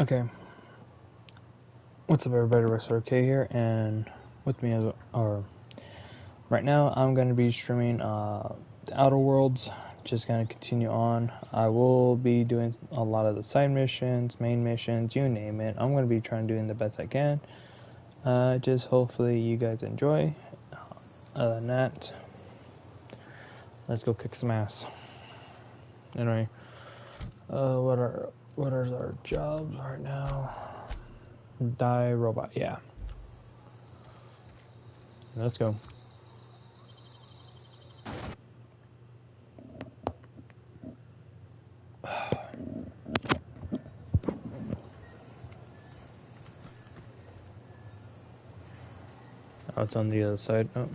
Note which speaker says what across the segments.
Speaker 1: Okay, what's up everybody, Wrestler K here, and with me right now I'm going to be streaming the Outer Worlds, just going to continue on. I will be doing a lot of the side missions, main missions, you name it. I'm going to be trying doing the best I can. Just hopefully you guys enjoy. Other than that, let's go kick some ass. Anyway, what are our jobs right now? Die robot, yeah. Let's go. Oh, it's on the other side. Oh,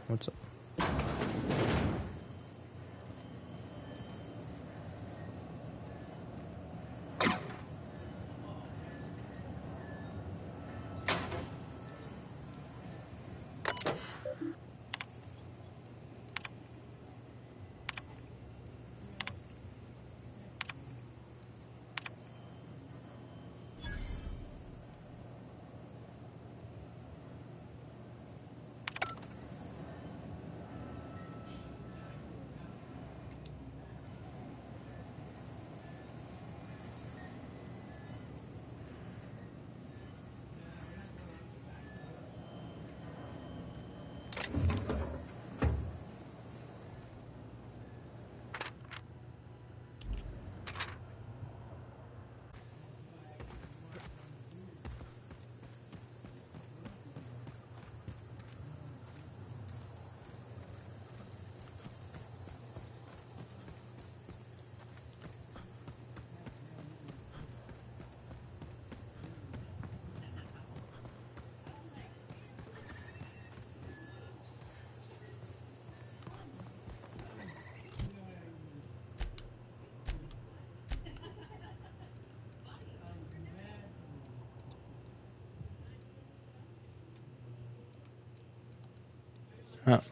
Speaker 1: what's up?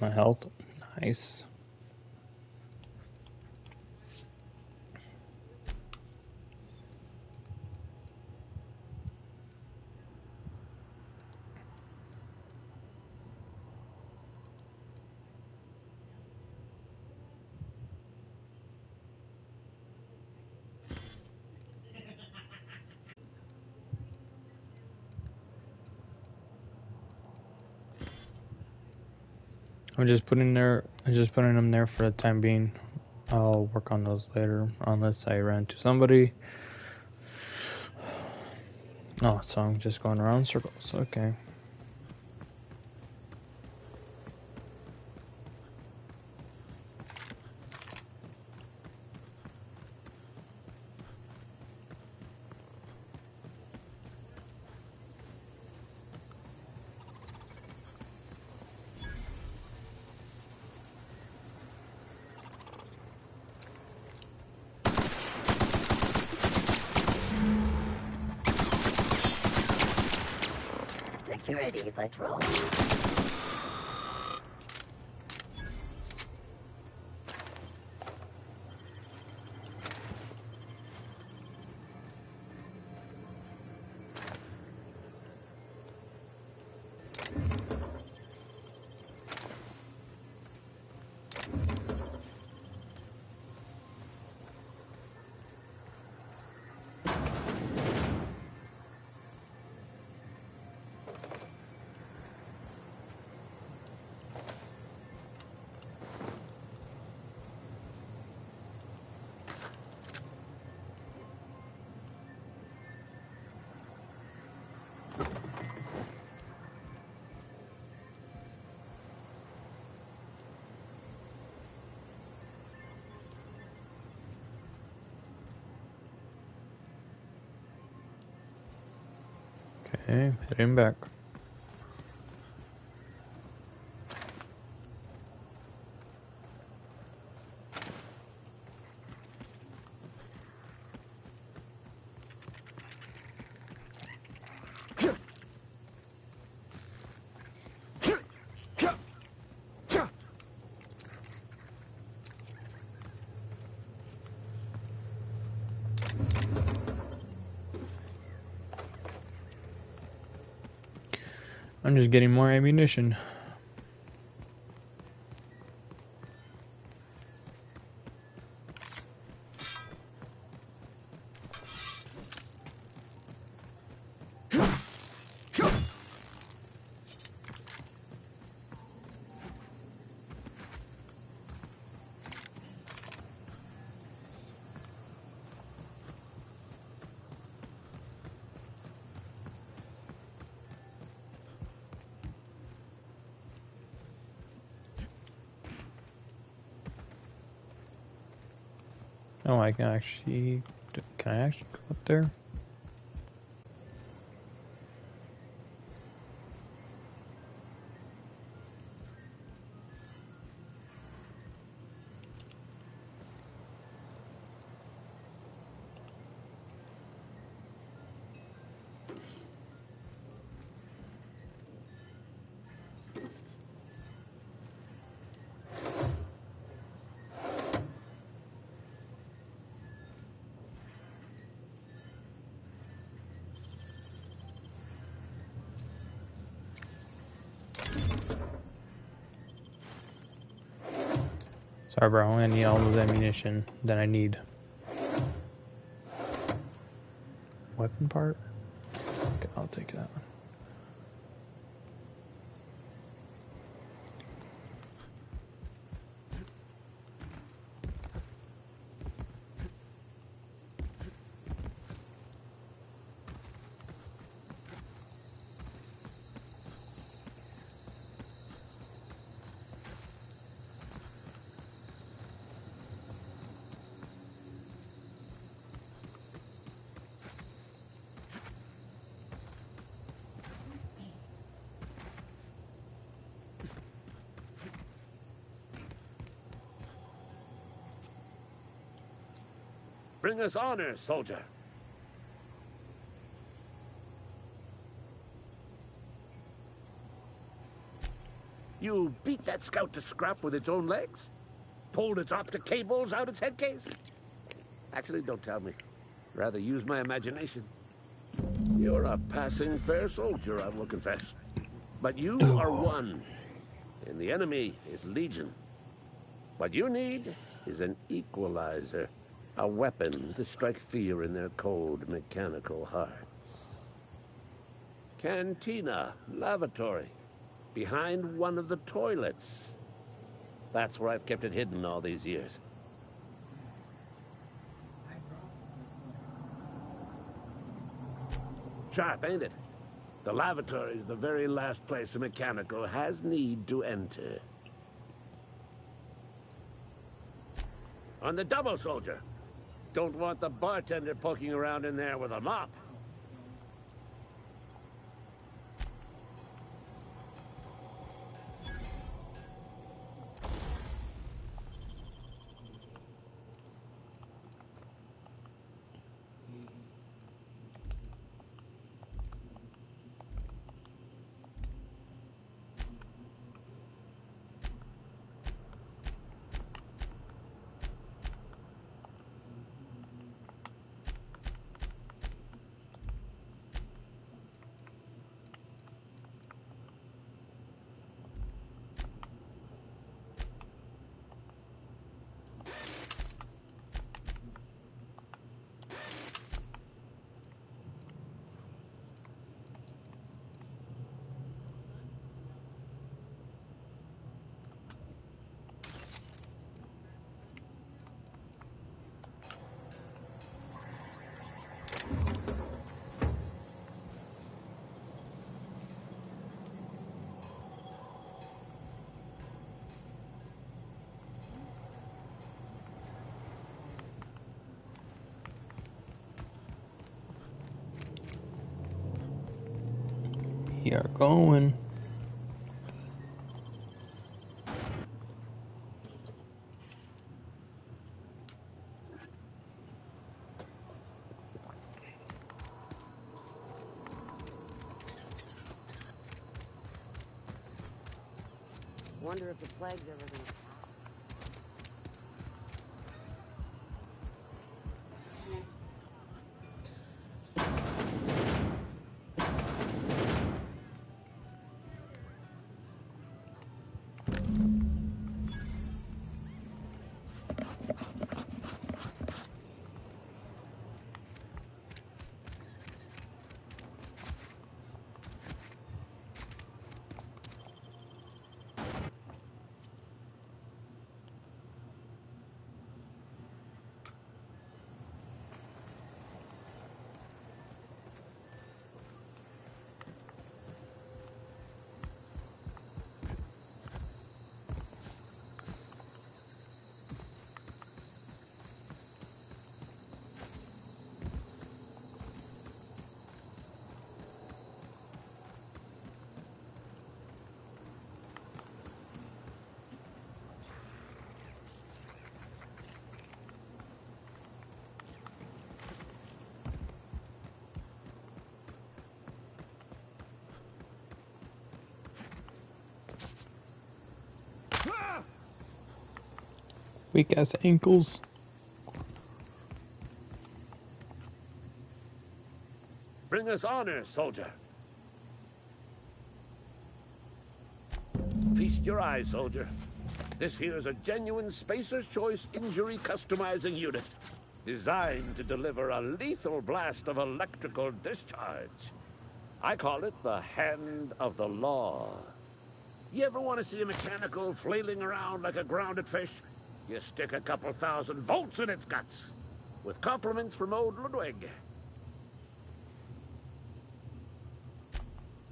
Speaker 1: My health. Nice. I'm just putting them there for the time being. I'll work on those later, unless I run into somebody. Oh, so I'm just going around in circles. Okay.
Speaker 2: Security patrol.
Speaker 1: Okay, heading back. I'm just getting more ammunition. Oh, I can actually... Can I actually go up there? Sorry, bro. I'm gonna need all those ammunition that I need. Weapon part? Okay, I'll take that one.
Speaker 2: Bring us honor, soldier. You beat that scout to scrap with its own legs? Pulled its optic cables out its head case? Actually, don't tell me. Rather use my imagination. You're a passing fair soldier, I will confess. But you are one, and the enemy is legion. What you need is an equalizer. A weapon to strike fear in their cold, mechanical hearts. Cantina, lavatory, behind one of the toilets. That's where I've kept it hidden all these years. Sharp, ain't it? The lavatory is the very last place a mechanical has need to enter. On the double, soldier. Don't want the bartender poking around in there with a mop.
Speaker 1: We are going.
Speaker 3: Wonder if the plague's ever gonna...
Speaker 1: Weak ass ankles.
Speaker 2: Bring us honor, soldier. Feast your eyes, soldier. This here is a genuine Spacer's Choice injury customizing unit, designed to deliver a lethal blast of electrical discharge. I call it the Hand of the Law. You ever want to see a mechanical flailing around like a grounded fish? You stick a couple thousand volts in its guts. With compliments from old Ludwig.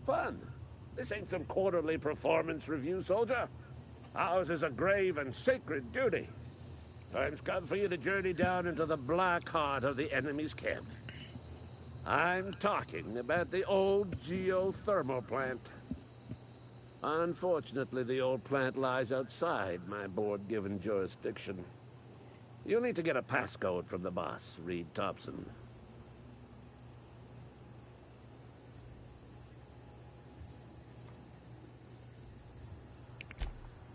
Speaker 2: Fun. This ain't some quarterly performance review, soldier. Ours is a grave and sacred duty. Time's come for you to journey down into the black heart of the enemy's camp. I'm talking about the old geothermal plant. Unfortunately, the old plant lies outside my board-given jurisdiction. You'll need to get a passcode from the boss, Reed Thompson.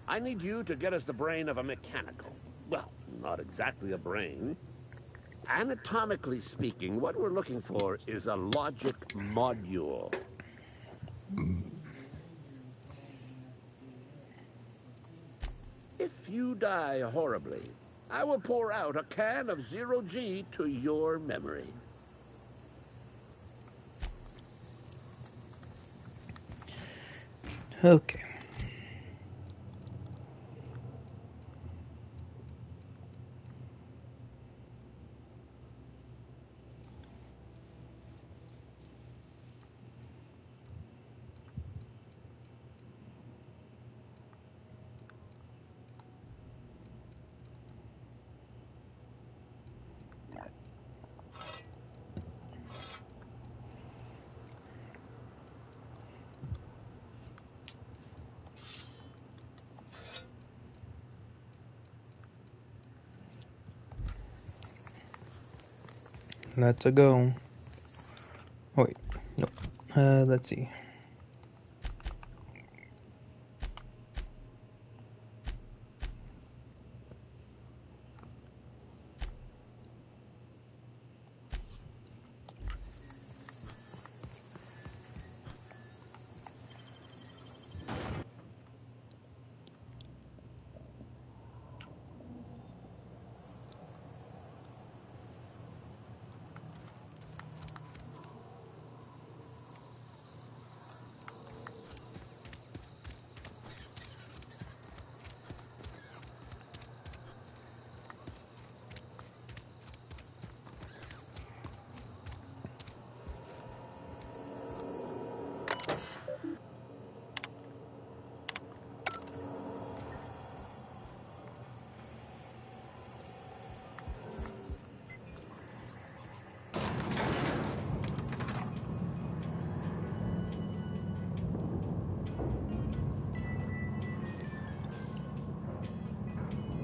Speaker 2: I need you to get us the brain of a mechanical. Well, not exactly a brain. Anatomically speaking, what we're looking for is a logic module. If you die horribly, I will pour out a can of 0G to your memory.
Speaker 1: Okay. Let's go. Oh, wait, no. Let's see.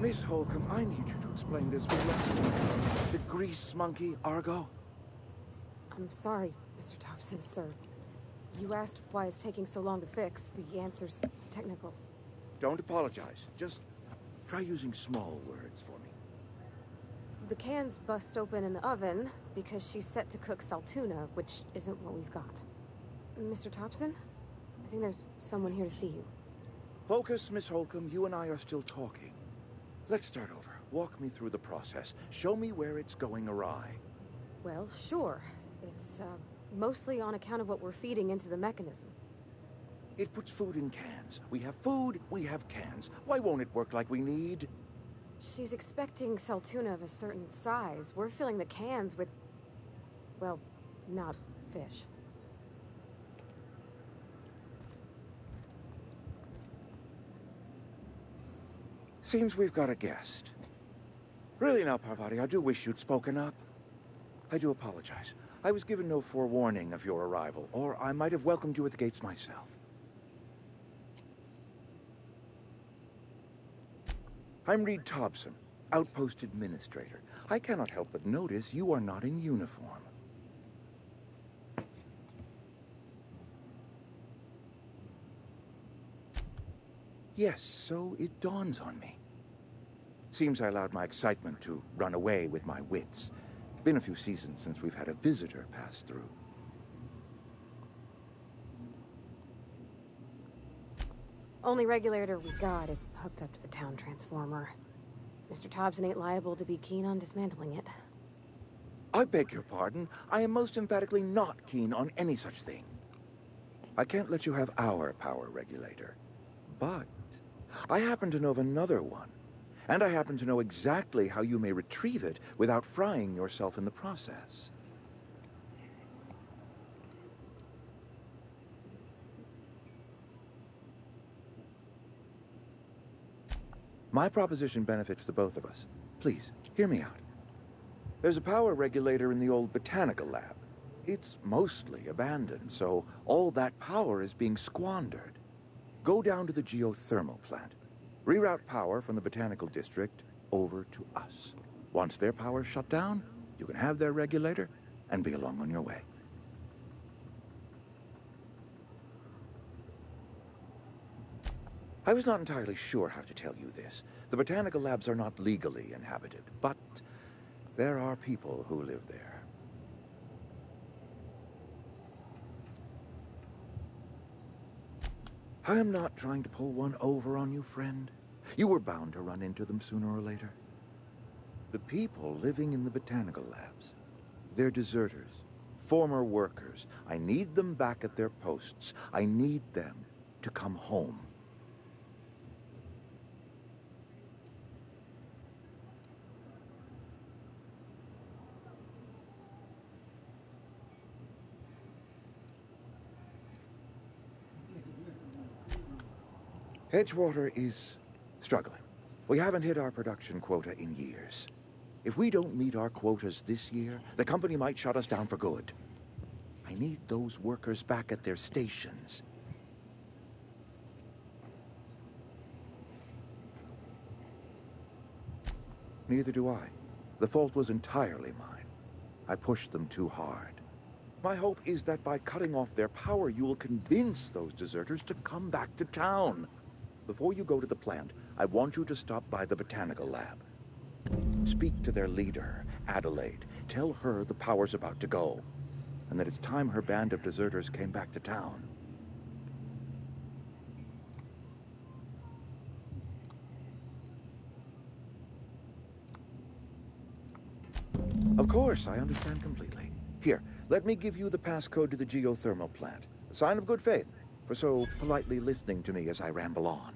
Speaker 4: Miss Holcomb, I need you to explain this with us. The grease monkey, Argo?
Speaker 3: I'm sorry, Mr. Thompson, sir. You asked why it's taking so long to fix. The answer's technical.
Speaker 4: Don't apologize. Just try using small words for me.
Speaker 3: The can's bust open in the oven because she's set to cook saltuna, which isn't what we've got. Mr. Thompson? I think there's someone here to see you.
Speaker 4: Focus, Miss Holcomb. You and I are still talking. Let's start over. Walk me through the process. Show me where it's going awry.
Speaker 3: Well, sure. It's, mostly on account of what we're feeding into the mechanism.
Speaker 4: It puts food in cans. We have food, we have cans. Why won't it work like we need?
Speaker 3: She's expecting saltuna of a certain size. We're filling the cans with, well, not fish.
Speaker 4: Seems we've got a guest. Really now, Parvati, I do wish you'd spoken up. I do apologize. I was given no forewarning of your arrival, or I might have welcomed you at the gates myself. I'm Reed Thompson, Outpost Administrator. I cannot help but notice you are not in uniform. Yes, so it dawns on me. Seems I allowed my excitement to run away with my wits. Been a few seasons since we've had a visitor pass through.
Speaker 3: Only regulator we got is hooked up to the town transformer. Mr. Thompson ain't liable to be keen on dismantling it.
Speaker 4: I beg your pardon. I am most emphatically not keen on any such thing. I can't let you have our power regulator. But I happen to know of another one. And I happen to know exactly how you may retrieve it without frying yourself in the process. My proposition benefits the both of us. Please, hear me out. There's a power regulator in the old botanical lab. It's mostly abandoned, so all that power is being squandered. Go down to the geothermal plant. Reroute power from the botanical district over to us. Once their power's shut down, you can have their regulator and be along on your way. I was not entirely sure how to tell you this. The botanical labs are not legally inhabited, but there are people who live there. I am not trying to pull one over on you, friend. You were bound to run into them sooner or later. The people living in the botanical labs, they're deserters, former workers. I need them back at their posts. I need them to come home. Edgewater is struggling. We haven't hit our production quota in years. If we don't meet our quotas this year, the company might shut us down for good. I need those workers back at their stations. Neither do I. The fault was entirely mine. I pushed them too hard. My hope is that by cutting off their power, you will convince those deserters to come back to town. Before you go to the plant, I want you to stop by the botanical lab. Speak to their leader, Adelaide. Tell her the power's about to go, and that it's time her band of deserters came back to town. Of course, I understand completely. Here, let me give you the passcode to the geothermal plant. A sign of good faith, for so politely listening to me as I ramble on.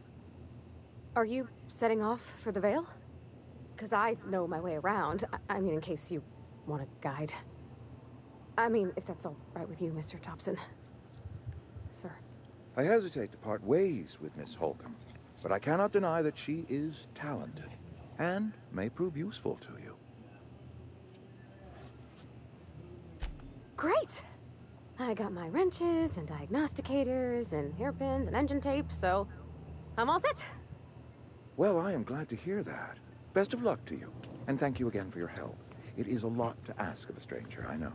Speaker 3: Are you setting off for the Vale? Because I know my way around. I mean, in case you want a guide. I mean, if that's all right with you, Mr. Thompson. Sir.
Speaker 4: I hesitate to part ways with Miss Holcomb, but I cannot deny that she is talented, and may prove useful to you.
Speaker 3: Great! I got my wrenches and diagnosticators and hairpins and engine tape, so I'm all set.
Speaker 4: Well, I am glad to hear that. Best of luck to you, and thank you again for your help. It is a lot to ask of a stranger, I know.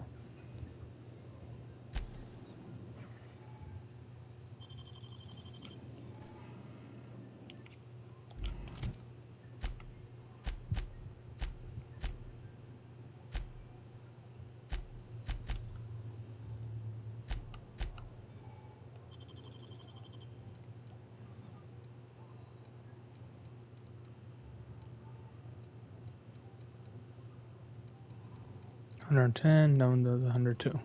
Speaker 1: $110 down to the $102.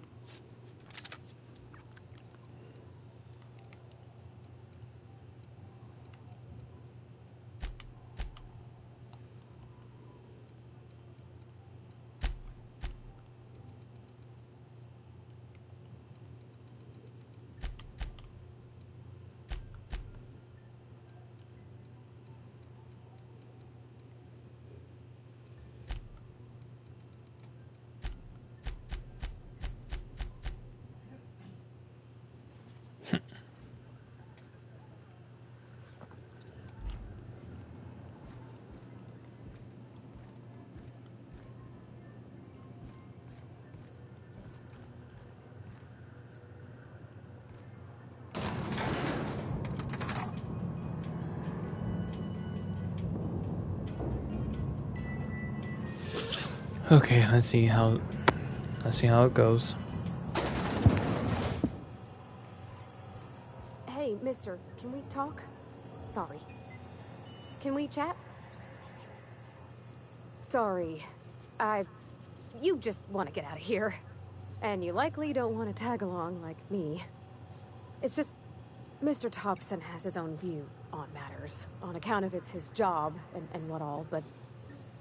Speaker 1: Okay, let's see how it goes.
Speaker 3: Hey, mister, can we talk? Sorry. Can we chat? Sorry. You just want to get out of here. And you likely don't want to tag along like me. It's just, Mr. Thompson has his own view on matters, on account of it's his job and what all, but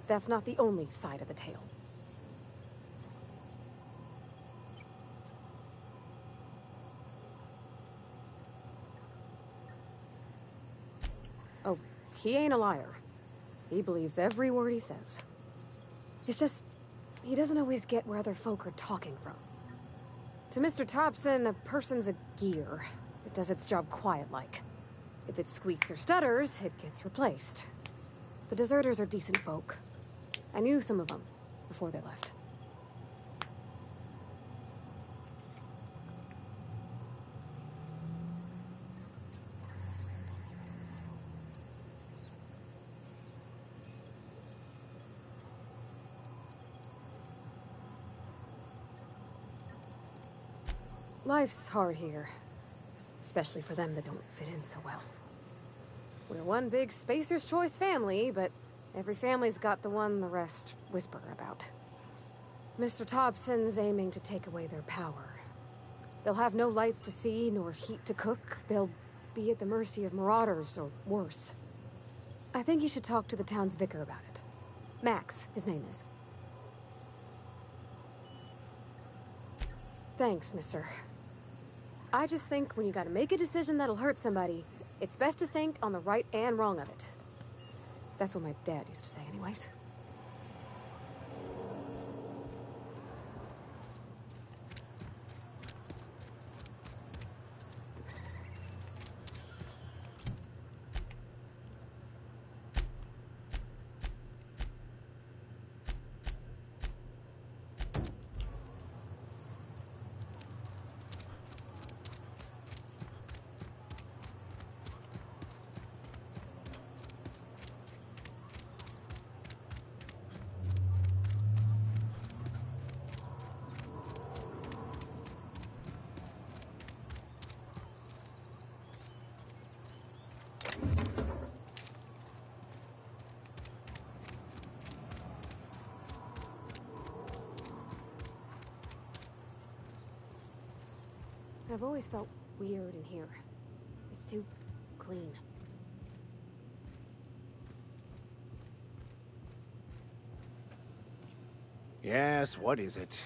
Speaker 3: that's not the only side of the tale. Oh, he ain't a liar. He believes every word he says. It's just, he doesn't always get where other folk are talking from. To Mr. Thompson, a person's a gear. It does its job quiet-like. If it squeaks or stutters, it gets replaced. The deserters are decent folk. I knew some of them before they left. Life's hard here. Especially for them that don't fit in so well. We're one big Spacer's Choice family, but every family's got the one the rest whisper about. Mr. Thompson's aiming to take away their power. They'll have no lights to see, nor heat to cook. They'll be at the mercy of marauders, or worse. I think you should talk to the town's vicar about it. Max, his name is. Thanks, mister. I just think when you gotta make a decision that'll hurt somebody, it's best to think on the right and wrong of it. That's what my dad used to say anyways. I've always felt weird in here. It's too clean.
Speaker 4: Yes, what is it?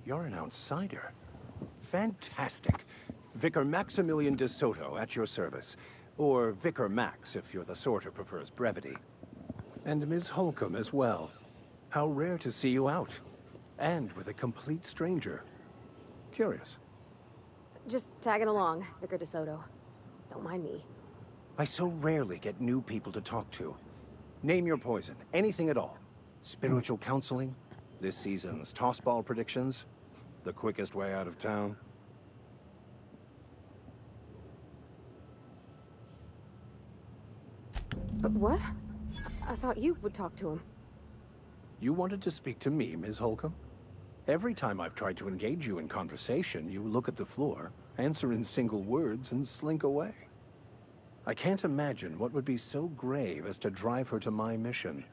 Speaker 4: You're an outsider. Fantastic. Vicar Maximilian de Soto at your service. Or Vicar Max, if you're the sort who prefers brevity. And Ms. Holcomb as well. How rare to see you out. And with a complete stranger. Curious.
Speaker 3: Just tagging along, Vicar DeSoto. Don't mind me.
Speaker 4: I so rarely get new people to talk to. Name your poison, anything at all. Spiritual counseling, this season's tossball predictions, the quickest way out of town.
Speaker 3: But what? I thought you would talk to him.
Speaker 4: You wanted to speak to me, Ms. Holcomb? Every time I've tried to engage you in conversation, you look at the floor, answer in single words, and slink away. I can't imagine what would be so grave as to drive her to my mission.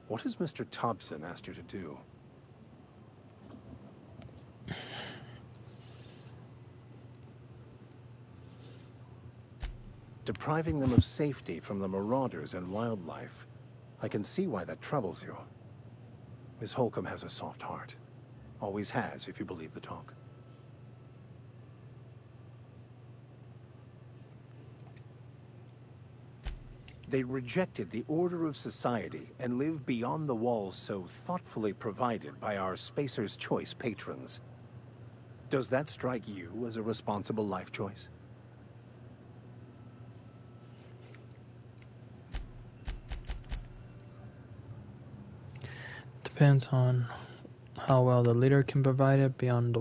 Speaker 4: What has Mr. Thompson asked you to do? Depriving them of safety from the marauders and wildlife. I can see why that troubles you. Miss Holcomb has a soft heart. Always has, if you believe the talk. They rejected the order of society and live beyond the walls so thoughtfully provided by our Spacer's Choice patrons. Does that strike you as a responsible life choice?
Speaker 1: Depends on how well the leader can provide it beyond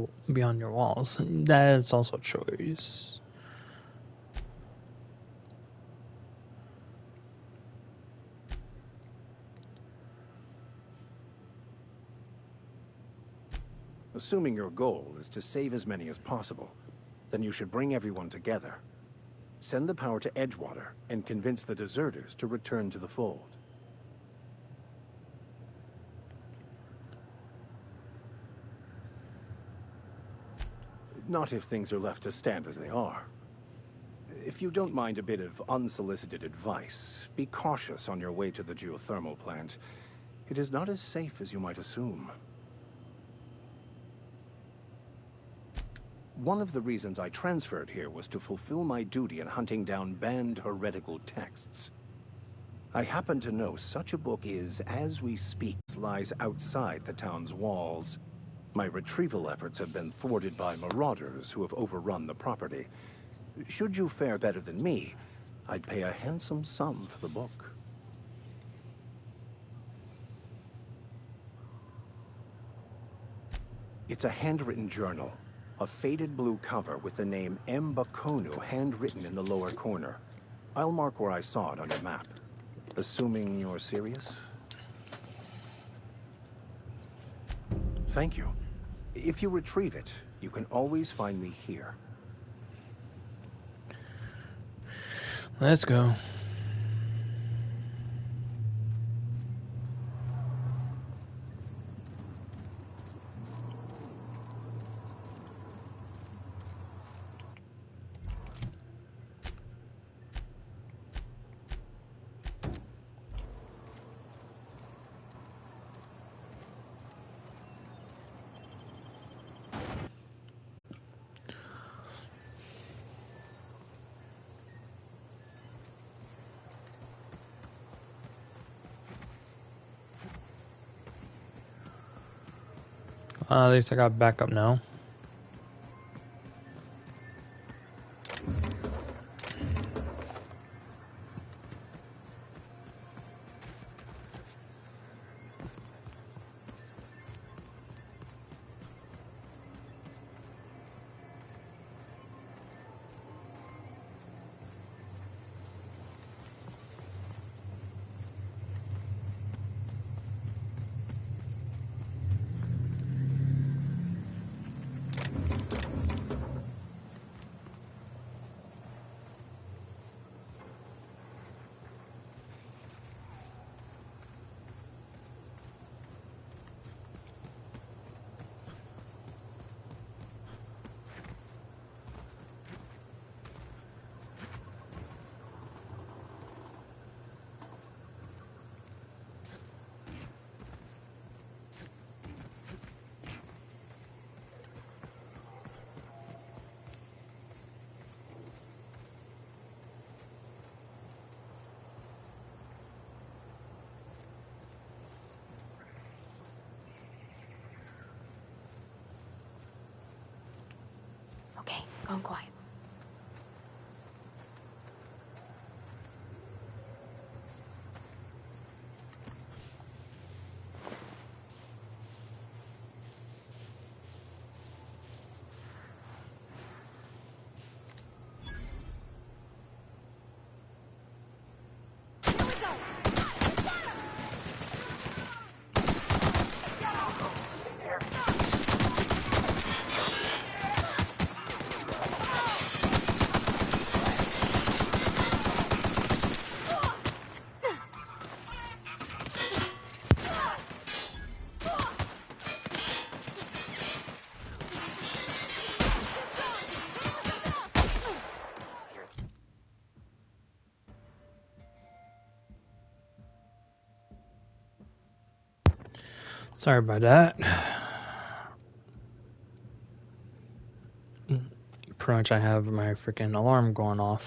Speaker 1: your walls. That is also a choice.
Speaker 5: Assuming your goal is to save as many as possible, then you should bring everyone together. Send the power to Edgewater and convince the deserters to return to the fold. Not if things are left to stand as they are. If you don't mind a bit of unsolicited advice, be cautious on your way to the geothermal plant. It is not as safe as you might assume. One of the reasons I transferred here was to fulfill my duty in hunting down banned heretical texts. I happen to know such a book is, as we speak, lies outside the town's walls. My retrieval efforts have been thwarted by marauders who have overrun the property. Should you fare better than me, I'd pay a handsome sum for the book. It's a handwritten journal. A faded blue cover with the name M. Bakonu handwritten in the lower corner. I'll mark where I saw it on your map. Assuming you're serious? Thank you. If you retrieve it, you can always find me here.
Speaker 1: Let's go. At least I got backup now.
Speaker 3: Okay, gone quiet.
Speaker 1: Sorry about that. Pretty much I have my freaking alarm going off.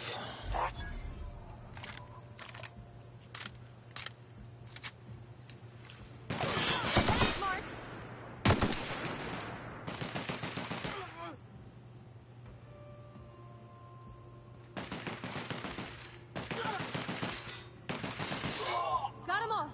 Speaker 3: Got 'em all.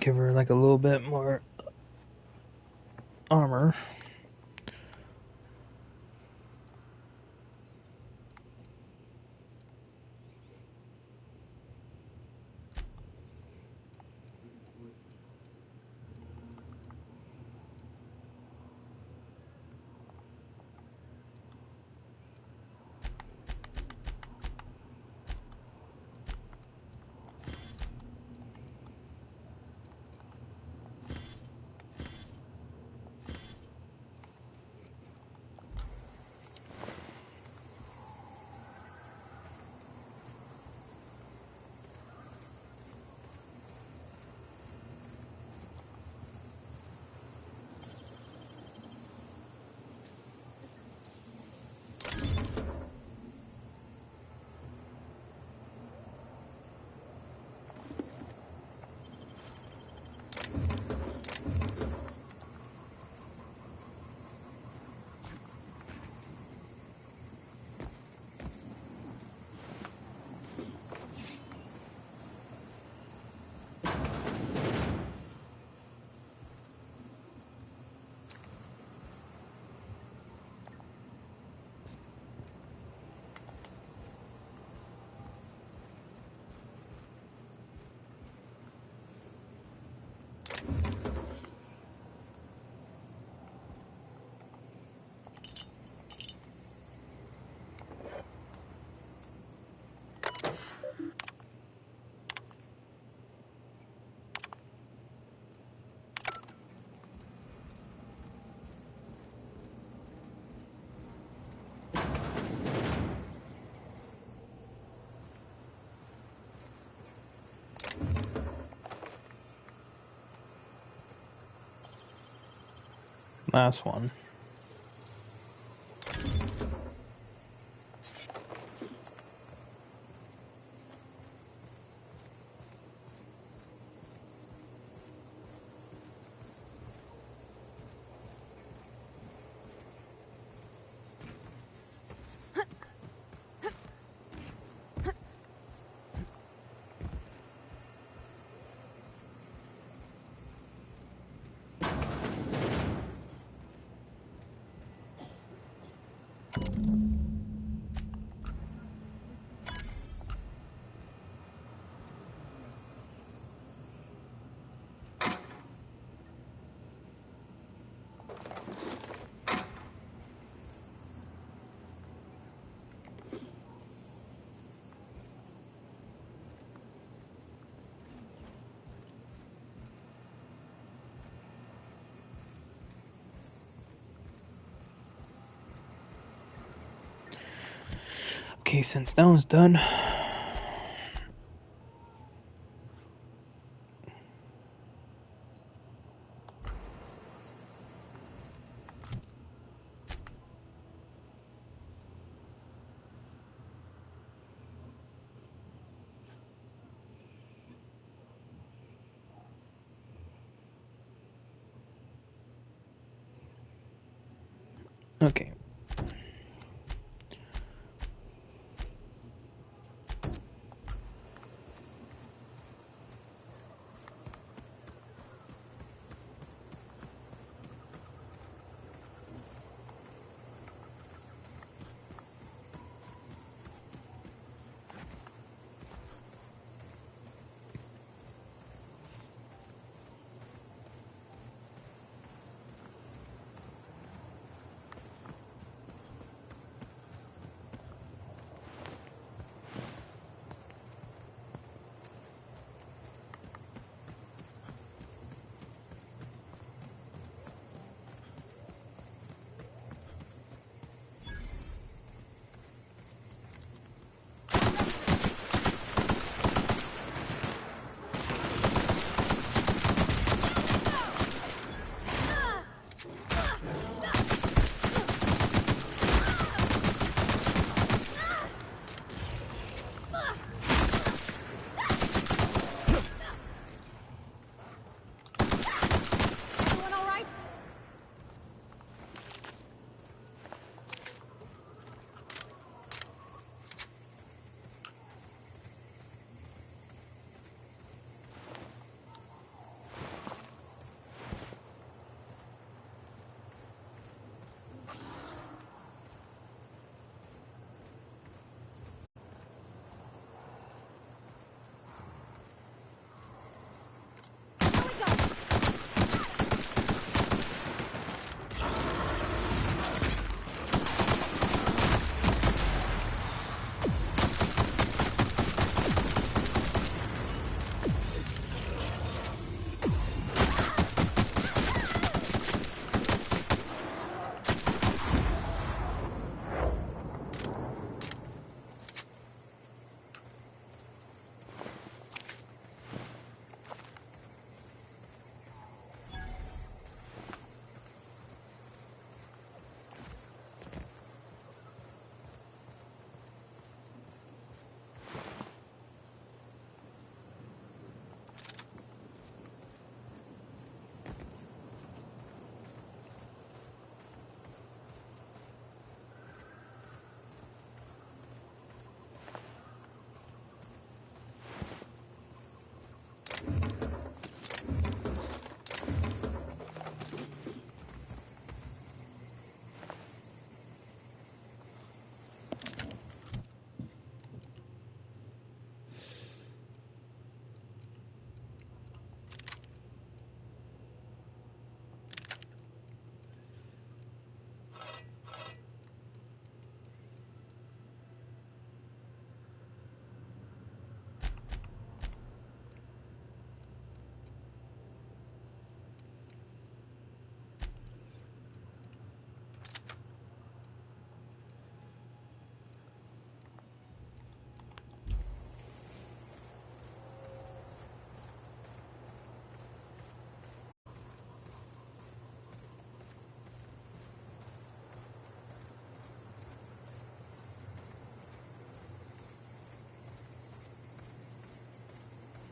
Speaker 1: give her like a little bit more armor. Last one. Okay, since that one's done, okay.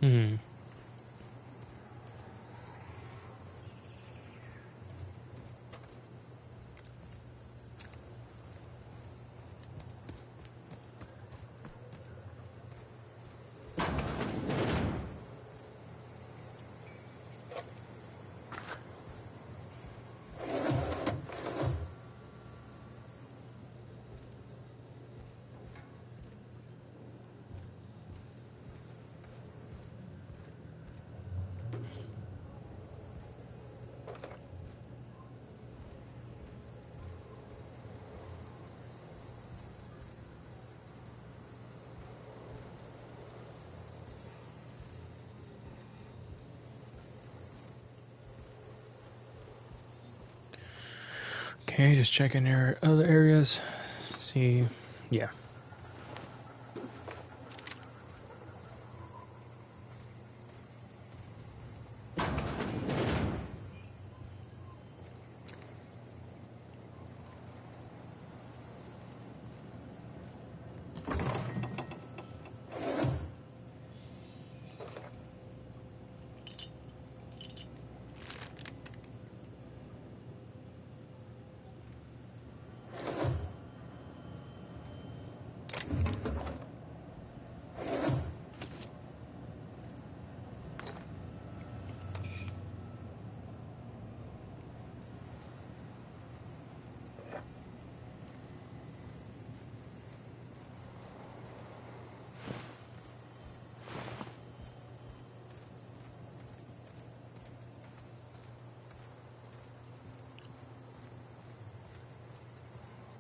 Speaker 1: Hmm. Okay, just checking their other areas. See, yeah.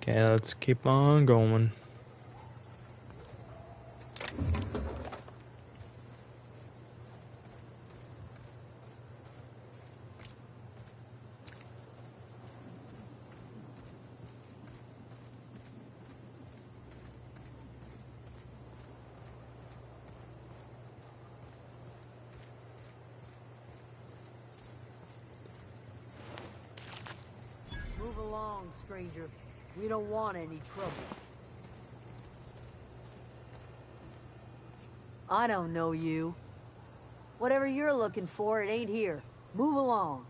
Speaker 1: Okay, let's keep on going.
Speaker 6: Move along, stranger. We don't want any trouble. I don't know you. Whatever you're looking for, it ain't here. Move along.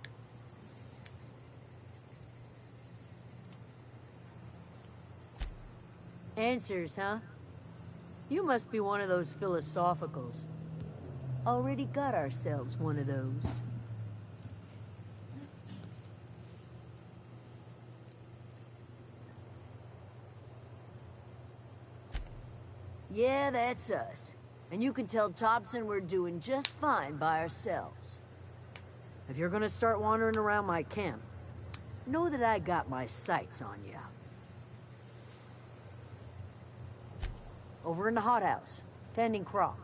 Speaker 6: Answers, huh? You must be one of those philosophicals. Already got ourselves one of those. Yeah, that's us. And you can tell Thompson we're doing just fine by ourselves. If you're gonna start wandering around my camp, know that I got my sights on you. Over in the hothouse, tending crop.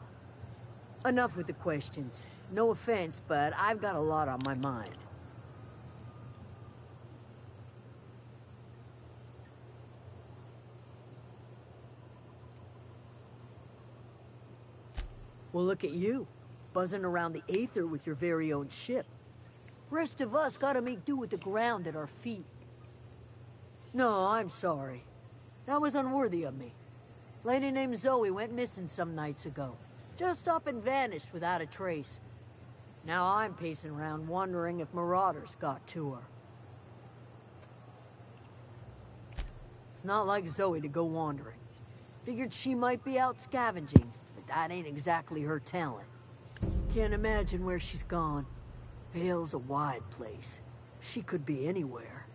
Speaker 6: Enough with the questions. No offense, but I've got a lot on my mind. Well, look at you, buzzing around the Aether with your very own ship. Rest of us gotta make do with the ground at our feet. No, I'm sorry. That was unworthy of me. Lady named Zoe went missing some nights ago. Just up and vanished without a trace. Now I'm pacing around wondering if marauders got to her. It's not like Zoe to go wandering. Figured she might be out scavenging, but that ain't exactly her talent. Can't imagine where she's gone. Vale's a wide place. She could be anywhere.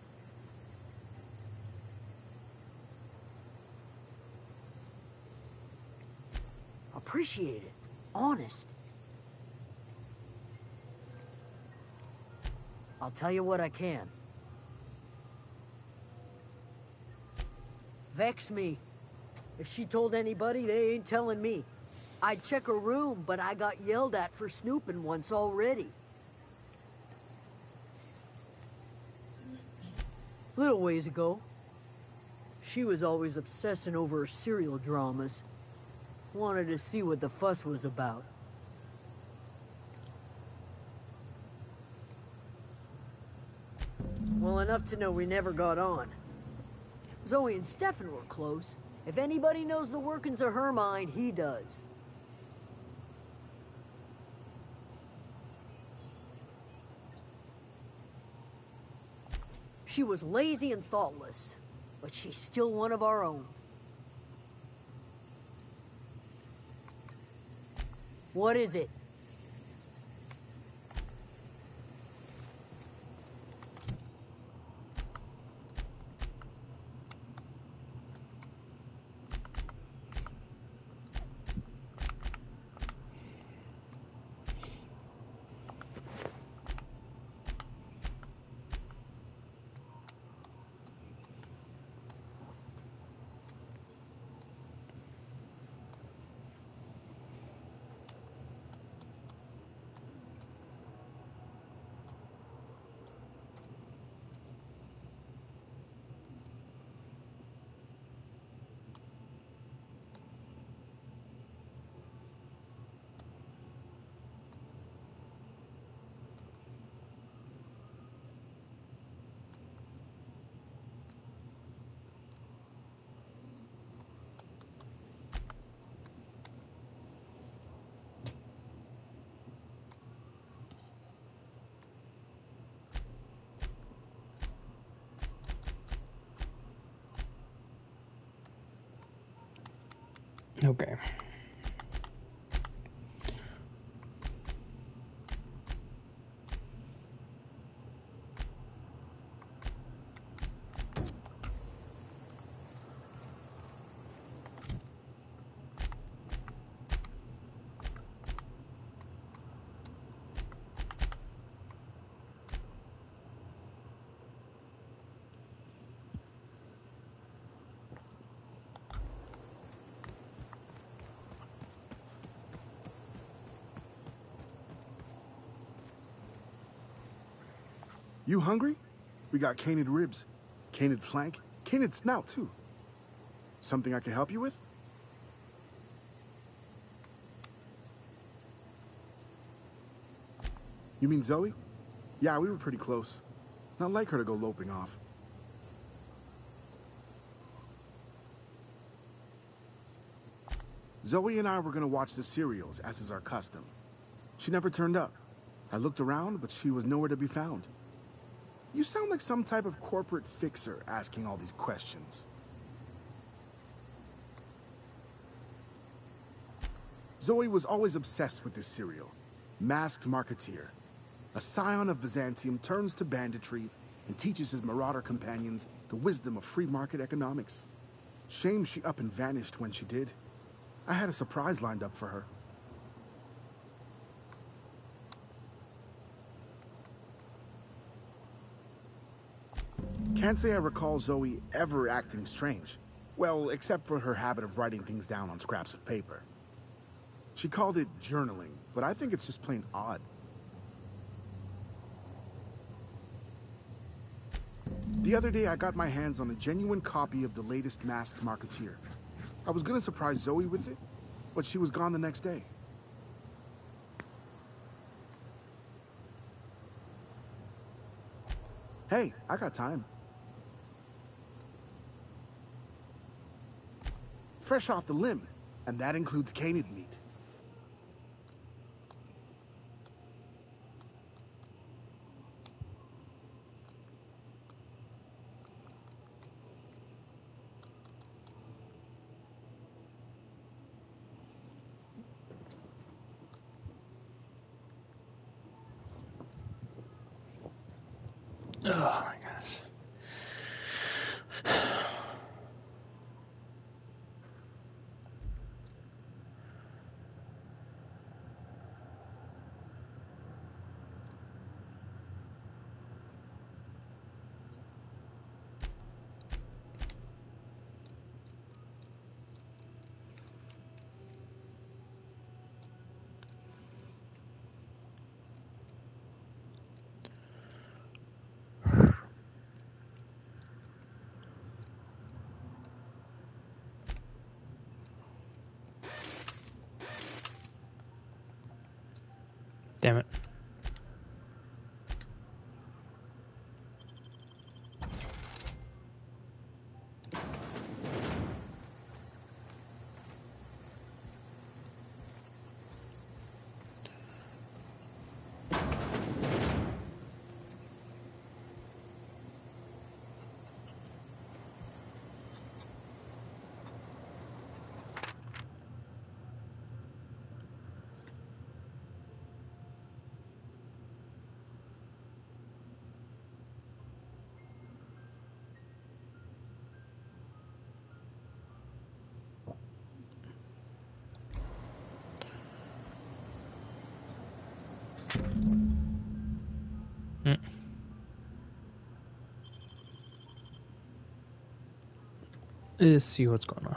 Speaker 6: Appreciate it. Honest. I'll tell you what I can. Vex me. If she told anybody, they ain't telling me. I'd check her room, but I got yelled at for snooping once already. Little ways ago. She was always obsessing over her serial dramas. Wanted to see what the fuss was about. Well, enough to know we never got on. Zoe and Stefan were close. If anybody knows the workings of her mind, he does. She was lazy and thoughtless, but she's still one of our own. What is it?
Speaker 1: Okay.
Speaker 7: You hungry? We got canid ribs, canid flank, canid snout, too. Something I can help you with? You mean Zoe? Yeah, we were pretty close. Not like her to go loping off. Zoe and I were gonna watch the serials, as is our custom. She never turned up. I looked around, but she was nowhere to be found. You sound like some type of corporate fixer asking all these questions. Zoe was always obsessed with this serial. Masked Marketeer. A scion of Byzantium turns to banditry and teaches his marauder companions the wisdom of free market economics. Shame she up and vanished when she did. I had a surprise lined up for her. Can't say I recall Zoe ever acting strange. Well, except for her habit of writing things down on scraps of paper. She called it journaling, but I think it's just plain odd. The other day, I got my hands on a genuine copy of the latest Masked Marketeer. I was gonna surprise Zoe with it, but she was gone the next day. Hey, I got time. Fresh off the limb, and that includes canid meat.
Speaker 1: Oh my gosh. Damn it. Let's see what's going on.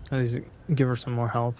Speaker 1: At least give her some more health.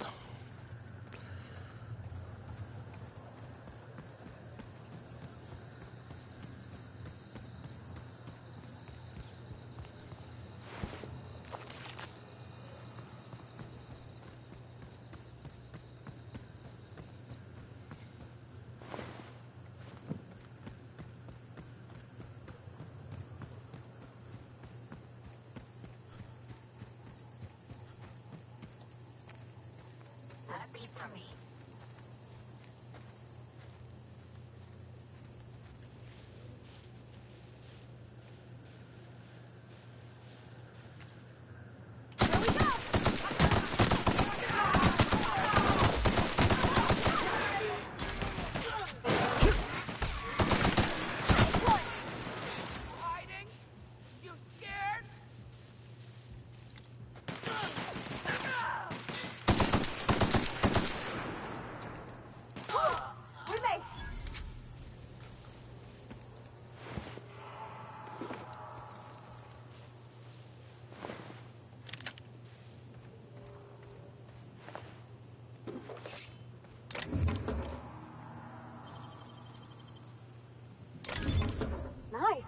Speaker 3: Nice.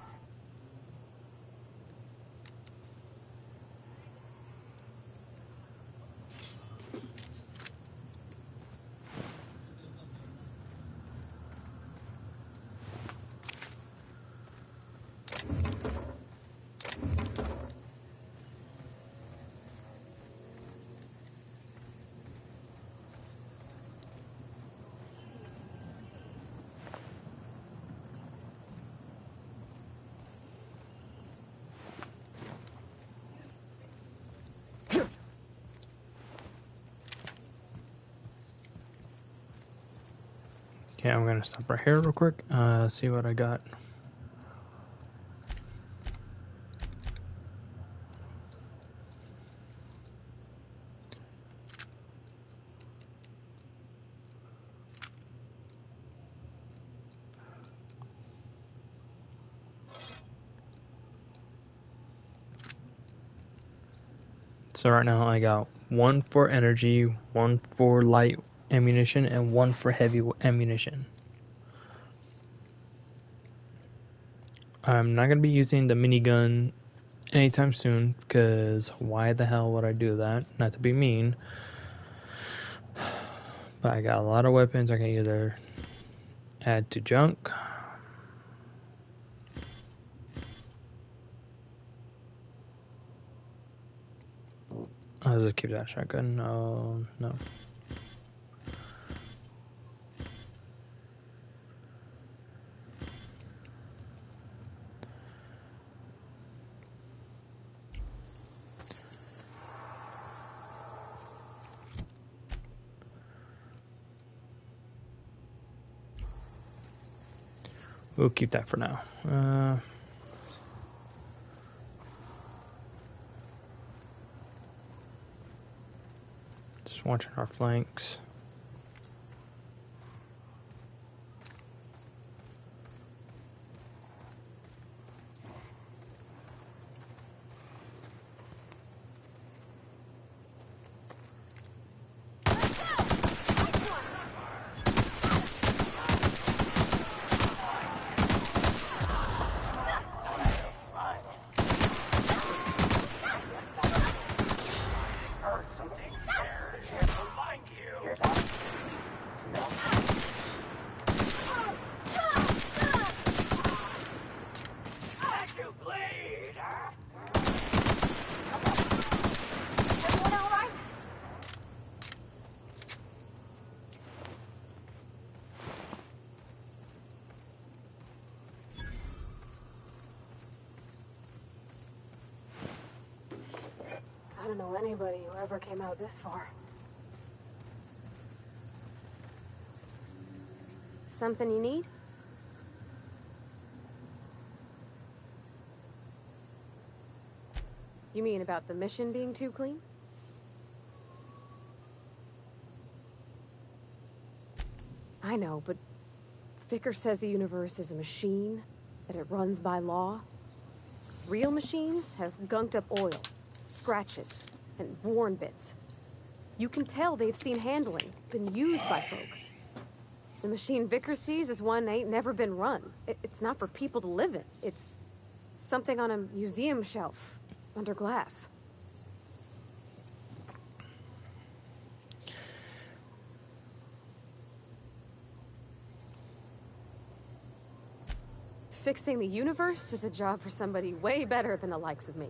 Speaker 1: Okay, I'm gonna stop right here real quick. See what I got. So right now I got one for energy, one for light ammunition, and one for heavy ammunition. I'm not going to be using the minigun anytime soon, because why the hell would I do that? Not to be mean, but I got a lot of weapons I can either add to junk. I'll just keep that shotgun. No. We'll keep that for now. Just watching our flanks.
Speaker 3: I don't know anybody who ever came out this far. Something you need? You mean about the mission being too clean? I know, but Vicker says the universe is a machine, that it runs by law. Real machines have gunked up oil, scratches, and worn bits. You can tell they've seen handling, been used by folk. The machine Vicker sees is one ain't never been run. It's not for people to live in. It's something on a museum shelf, under glass. Fixing the universe is a job for somebody way better than the likes of me.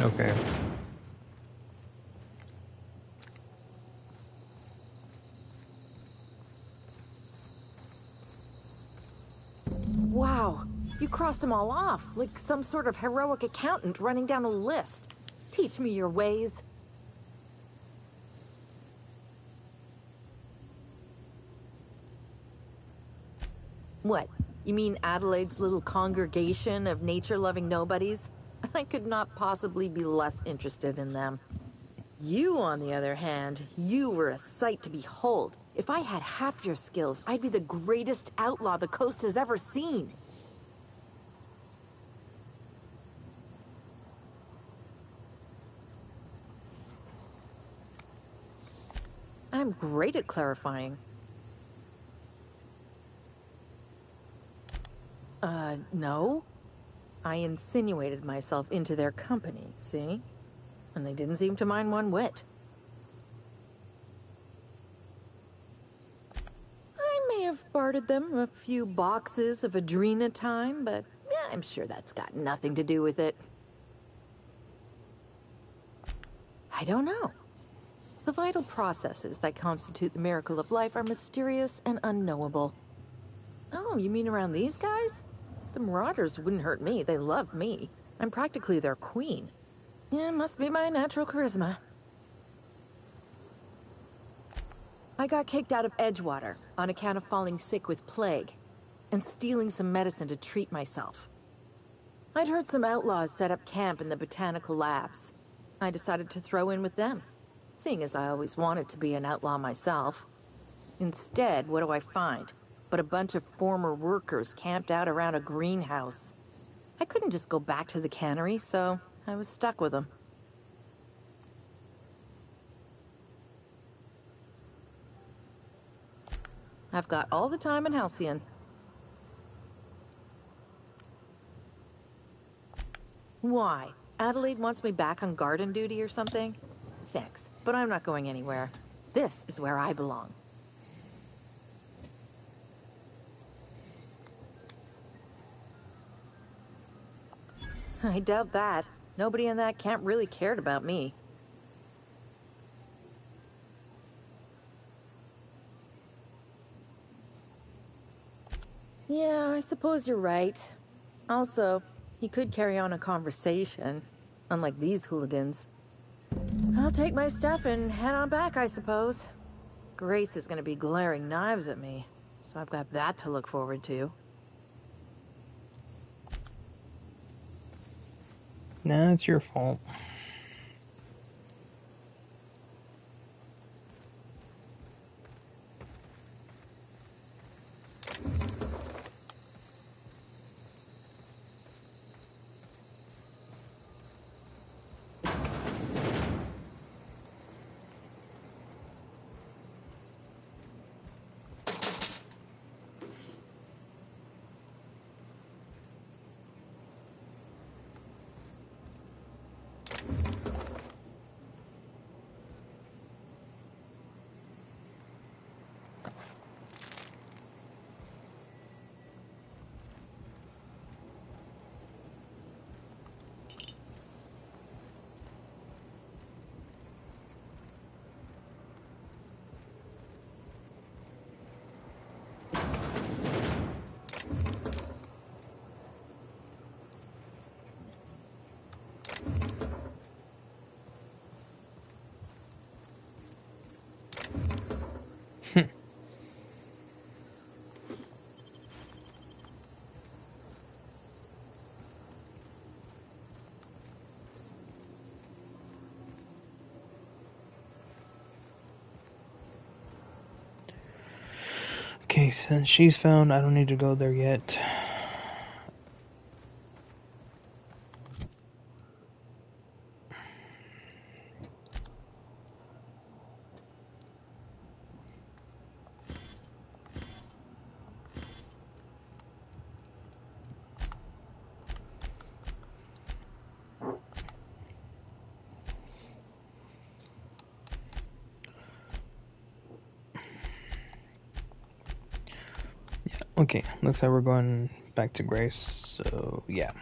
Speaker 1: Okay.
Speaker 8: Wow, you crossed them all off, like some sort of heroic accountant running down a list. Teach me your ways. What? You mean Adelaide's little congregation of nature-loving nobodies? I could not possibly be less interested in them. You, on the other hand, you were a sight to behold. If I had half your skills, I'd be the greatest outlaw the coast has ever seen. I'm great at clarifying. No. I insinuated myself into their company, see? And they didn't seem to mind one whit. I may have bartered them a few boxes of Adrena time, but yeah, I'm sure that's got nothing to do with it. I don't know. The vital processes that constitute the miracle of life are mysterious and unknowable. Oh, you mean around these guys? The Marauders wouldn't hurt me. They love me. I'm practically their queen. Yeah, must be my natural charisma. I got kicked out of Edgewater on account of falling sick with plague and stealing some medicine to treat myself. I'd heard some outlaws set up camp in the botanical labs. I decided to throw in with them, seeing as I always wanted to be an outlaw myself. Instead, what do I find? But a bunch of former workers camped out around a greenhouse. I couldn't just go back to the cannery, so I was stuck with them. I've got all the time in Halcyon. Why? Adelaide wants me back on garden duty or something? Thanks, but I'm not going anywhere. This is where I belong. I doubt that. Nobody in that camp really cared about me. Yeah, I suppose you're right. Also, he could carry on a conversation, unlike these hooligans. I'll take my stuff and head on back, I suppose. Grace is gonna be glaring knives at me, so I've got that to look forward to.
Speaker 1: Nah, it's your fault. Okay, since she's found, I don't need to go there yet. Okay, looks like we're going back to Grace, so yeah.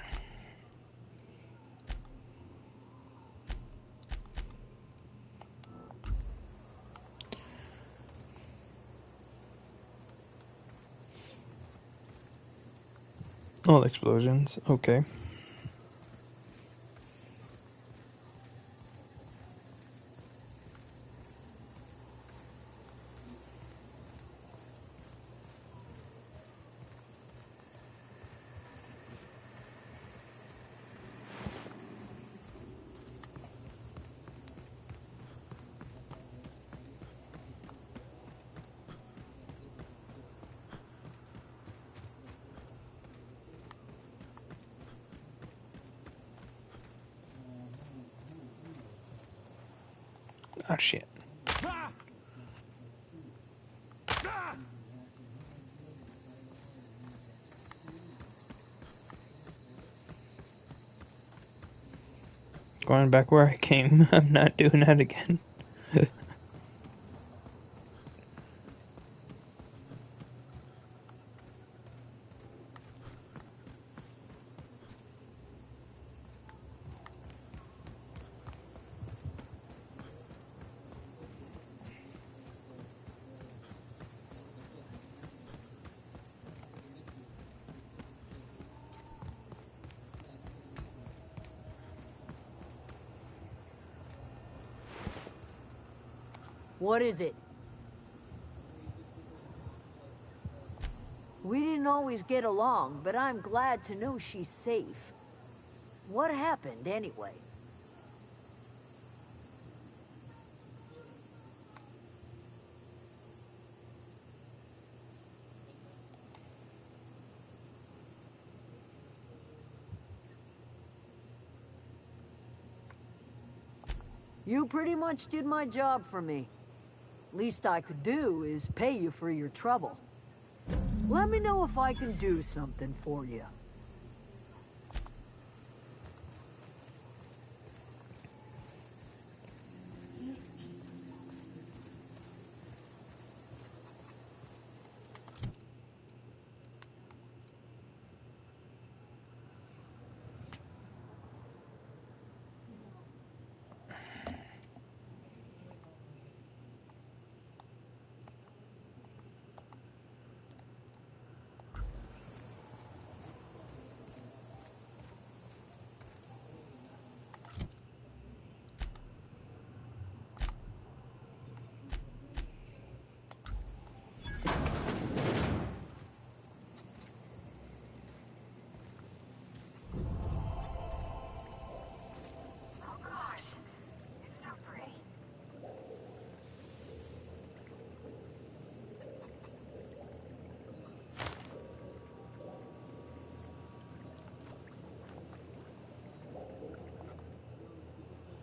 Speaker 1: All explosions, okay. Ah, shit. Going back where I came. I'm not doing that again.
Speaker 6: What is it? We didn't always get along, but I'm glad to know she's safe. What happened, anyway? You pretty much did my job for me. Least I could do is pay you for your trouble. Let me know if I can do something for you.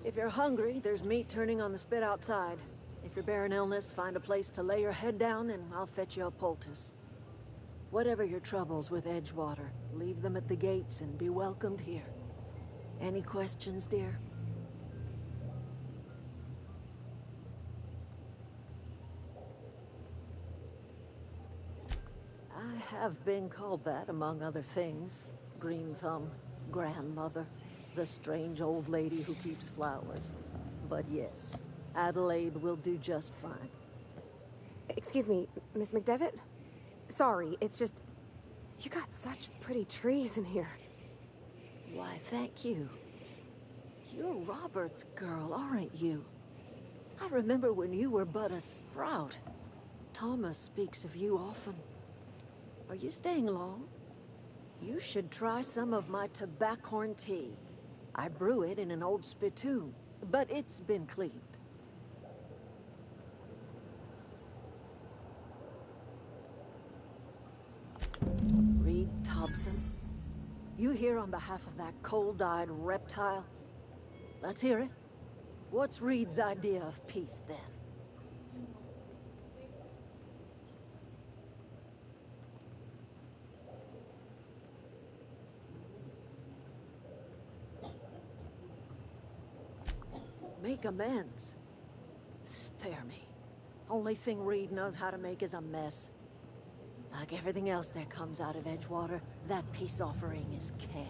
Speaker 9: If you're hungry, there's meat turning on the spit outside. If you're bearing illness, find a place to lay your head down and I'll fetch you a poultice. Whatever your troubles with Edgewater, leave them at the gates and be welcomed here. Any questions, dear? I have been called that, among other things. Green Thumb, grandmother, the strange old lady who keeps flowers. But yes, Adelaide will do just fine.
Speaker 3: Excuse me, Miss McDevitt? Sorry, it's just... You got such pretty trees in here.
Speaker 9: Why, thank you. You're Robert's girl, aren't you? I remember when you were but a sprout. Thomas speaks of you often. Are you staying long? You should try some of my tobaccorn tea. I brew it in an old spittoon, but it's been cleaned. Reed Thompson? You here on behalf of that cold-eyed reptile? Let's hear it. What's Reed's idea of peace, then? Make amends. Spare me. Only thing Reed knows how to make is a mess. Like everything else that comes out of Edgewater, that peace offering is canned.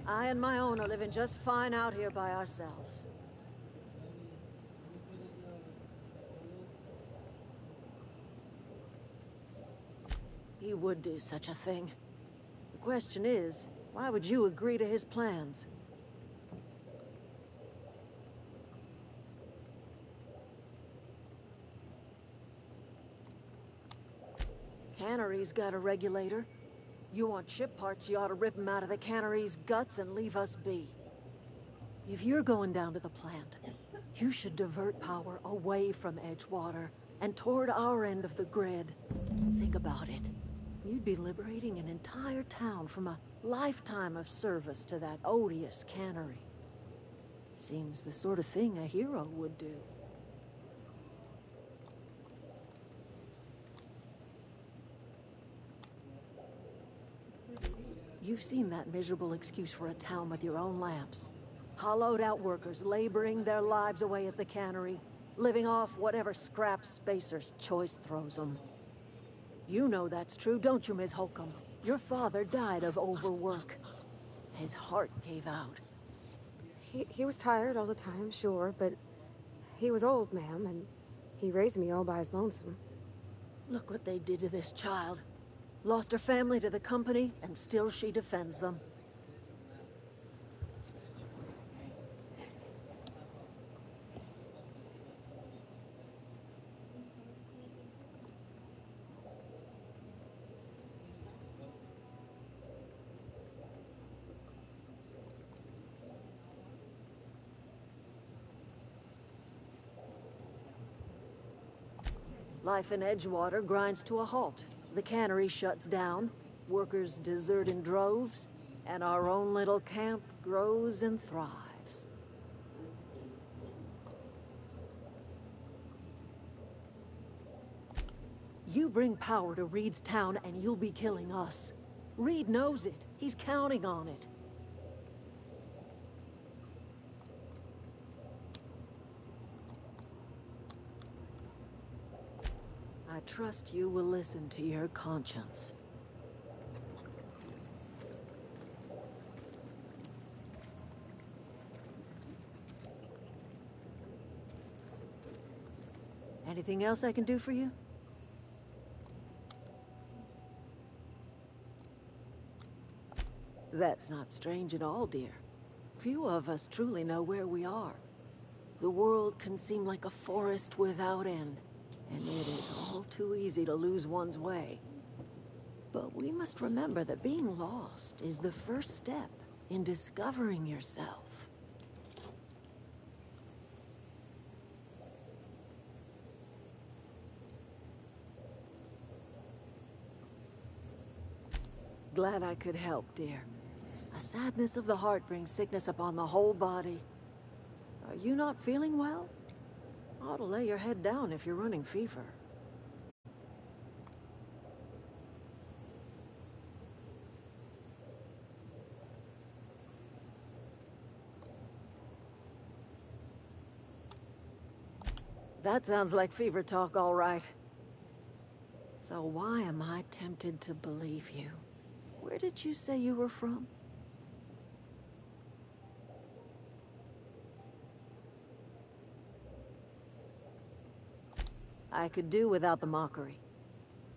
Speaker 9: I and my own are living just fine out here by ourselves. He would do such a thing. The question is, why would you agree to his plans? Cannery's got a regulator. You want ship parts, you ought to rip them out of the cannery's guts and leave us be. If you're going down to the plant, you should divert power away from Edgewater and toward our end of the grid. Think about it. You'd be liberating an entire town from a lifetime of service to that odious cannery. Seems the sort of thing a hero would do. You've seen that miserable excuse for a town with your own lamps. Hollowed out workers laboring their lives away at the cannery, living off whatever scrap Spacer's choice throws them. You know that's true, don't you, Miss Holcomb? Your father died of overwork. His heart gave out.
Speaker 3: He was tired all the time, sure, but he was old, ma'am, and he raised me all by his lonesome.
Speaker 9: Look what they did to this child. Lost her family to the company, and still she defends them. Life in Edgewater grinds to a halt. The cannery shuts down, workers desert in droves, and our own little camp grows and thrives. You bring power to Reed's town and you'll be killing us. Reed knows it. He's counting on it. I trust you will listen to your conscience. Anything else I can do for you? That's not strange at all, dear. Few of us truly know where we are. The world can seem like a forest without end, and it is all too easy to lose one's way. But we must remember that being lost is the first step in discovering yourself. Glad I could help, dear. A sadness of the heart brings sickness upon the whole body. Are you not feeling well? Ought to lay your head down if you're running fever. That sounds like fever talk, all right. So why am I tempted to believe you? Where did you say you were from? I could do without the mockery.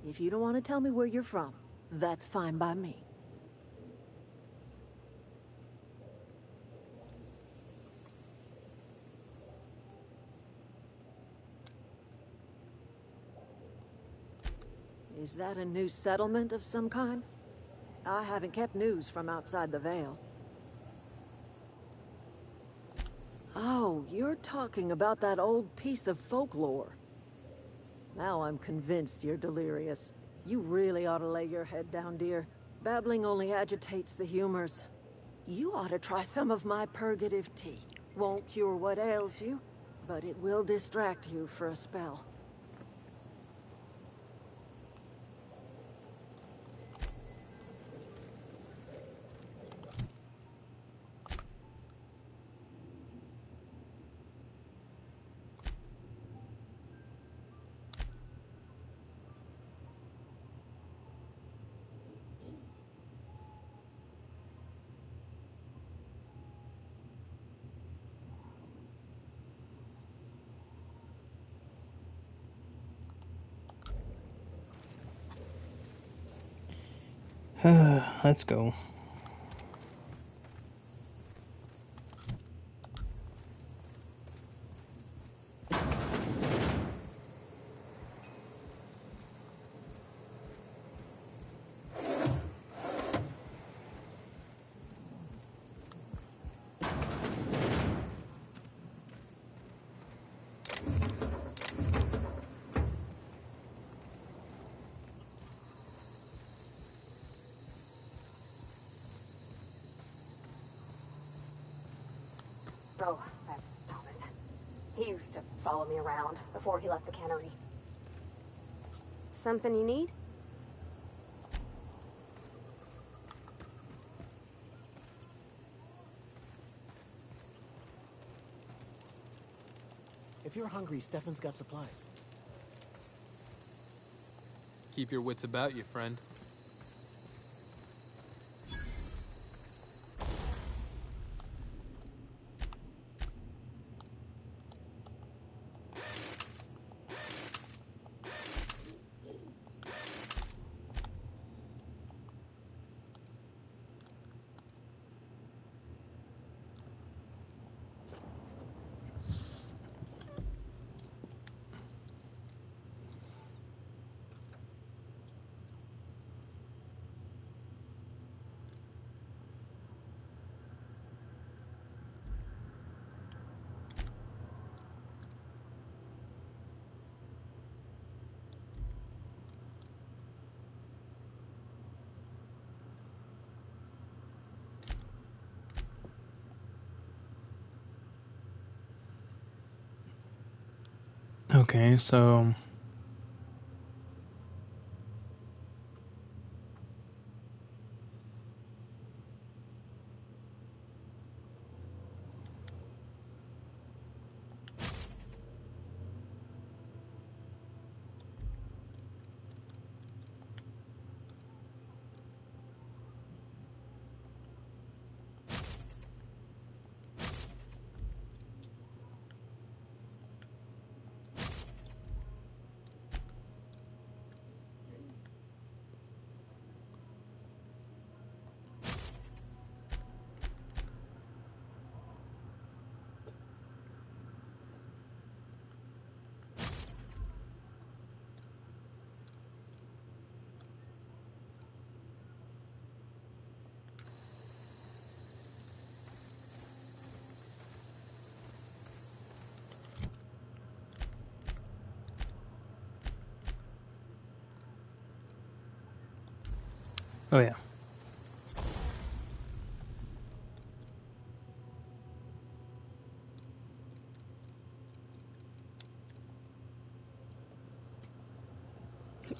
Speaker 9: If you don't want to tell me where you're from, that's fine by me. Is that a new settlement of some kind? I haven't kept news from outside the Vale. Oh, you're talking about that old piece of folklore. Now I'm convinced you're delirious. You really ought to lay your head down, dear. Babbling only agitates the humors. You ought to try some of my purgative tea. Won't cure what ails you, but it will distract you for a spell.
Speaker 1: Let's go.
Speaker 3: Oh, that's Thomas. He used to follow me around before he left the cannery. Something you need?
Speaker 10: If you're hungry, Stefan's got supplies.
Speaker 11: Keep your wits about you, friend.
Speaker 1: Okay, so oh yeah.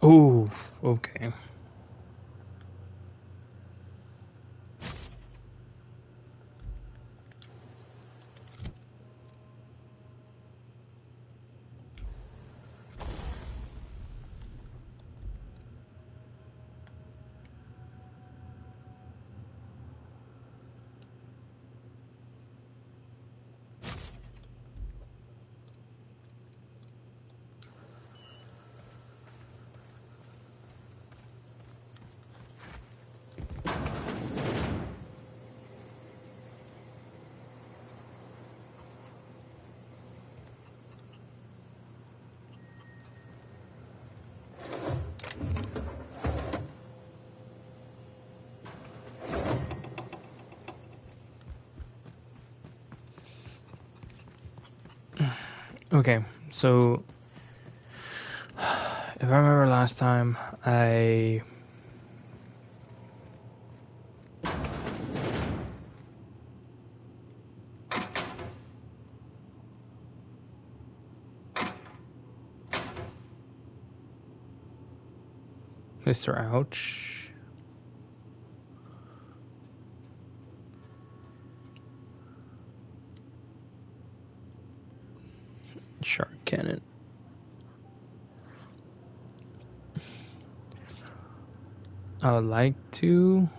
Speaker 1: Oh, okay. Okay, so if I remember last time, Mr. Ouch. Shark Cannon. I would like to.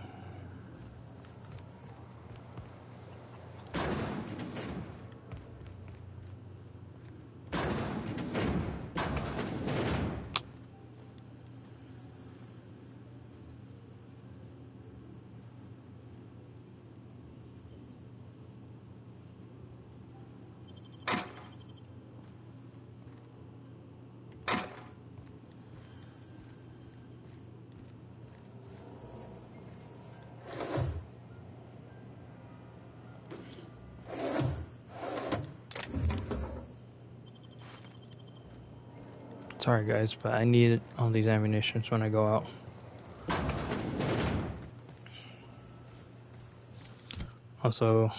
Speaker 1: Sorry guys, but I need all these ammunitions when I go out. Also,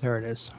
Speaker 1: there it is.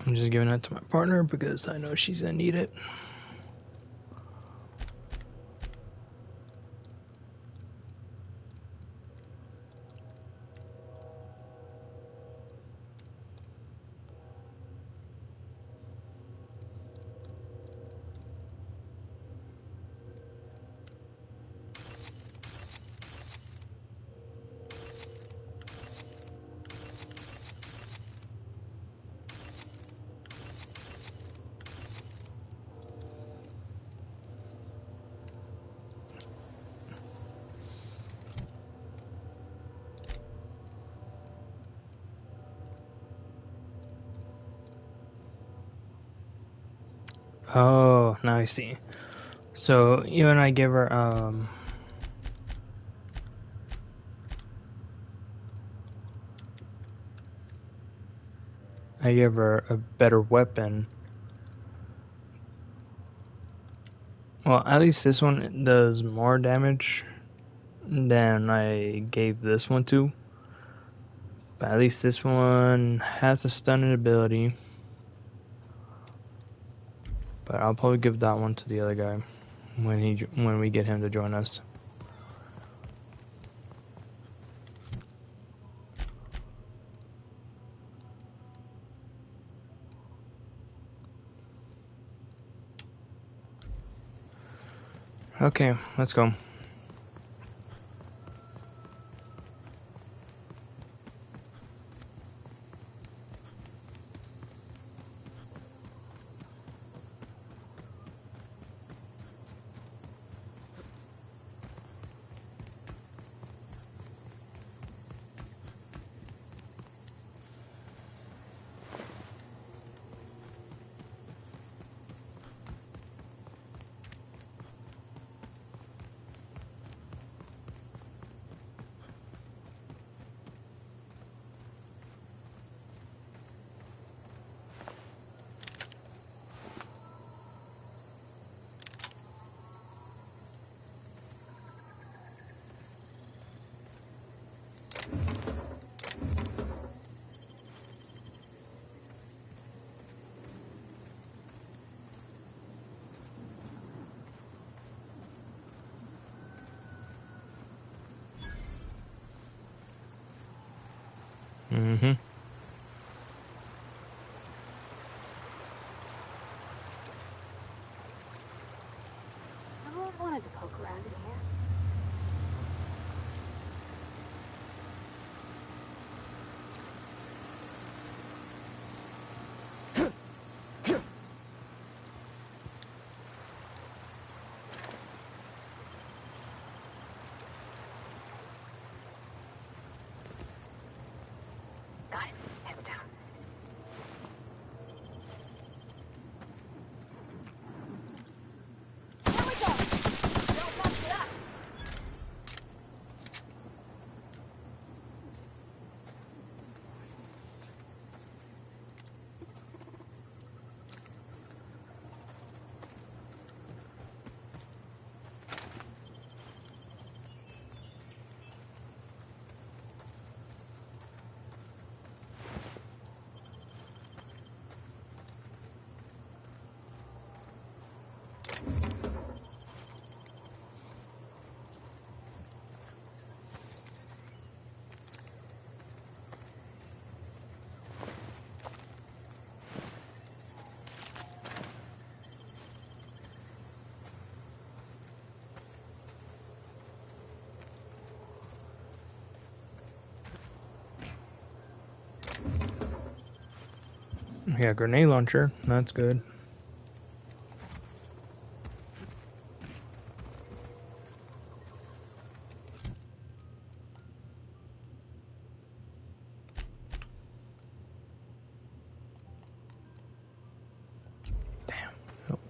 Speaker 1: I'm just giving that to my partner because I know she's gonna need it. Oh, now I see. So even I give her I give her a better weapon. Well, at least this one does more damage than I gave this one to. But at least this one has a stunning ability. But I'll probably give that one to the other guy when we get him to join us. Okay, let's go. Mm-hmm.
Speaker 3: I've always wanted to poke around in here. Got it. Heads down. Here we go! Don't mess it up!
Speaker 1: Yeah, grenade launcher. That's good. Damn. Nope.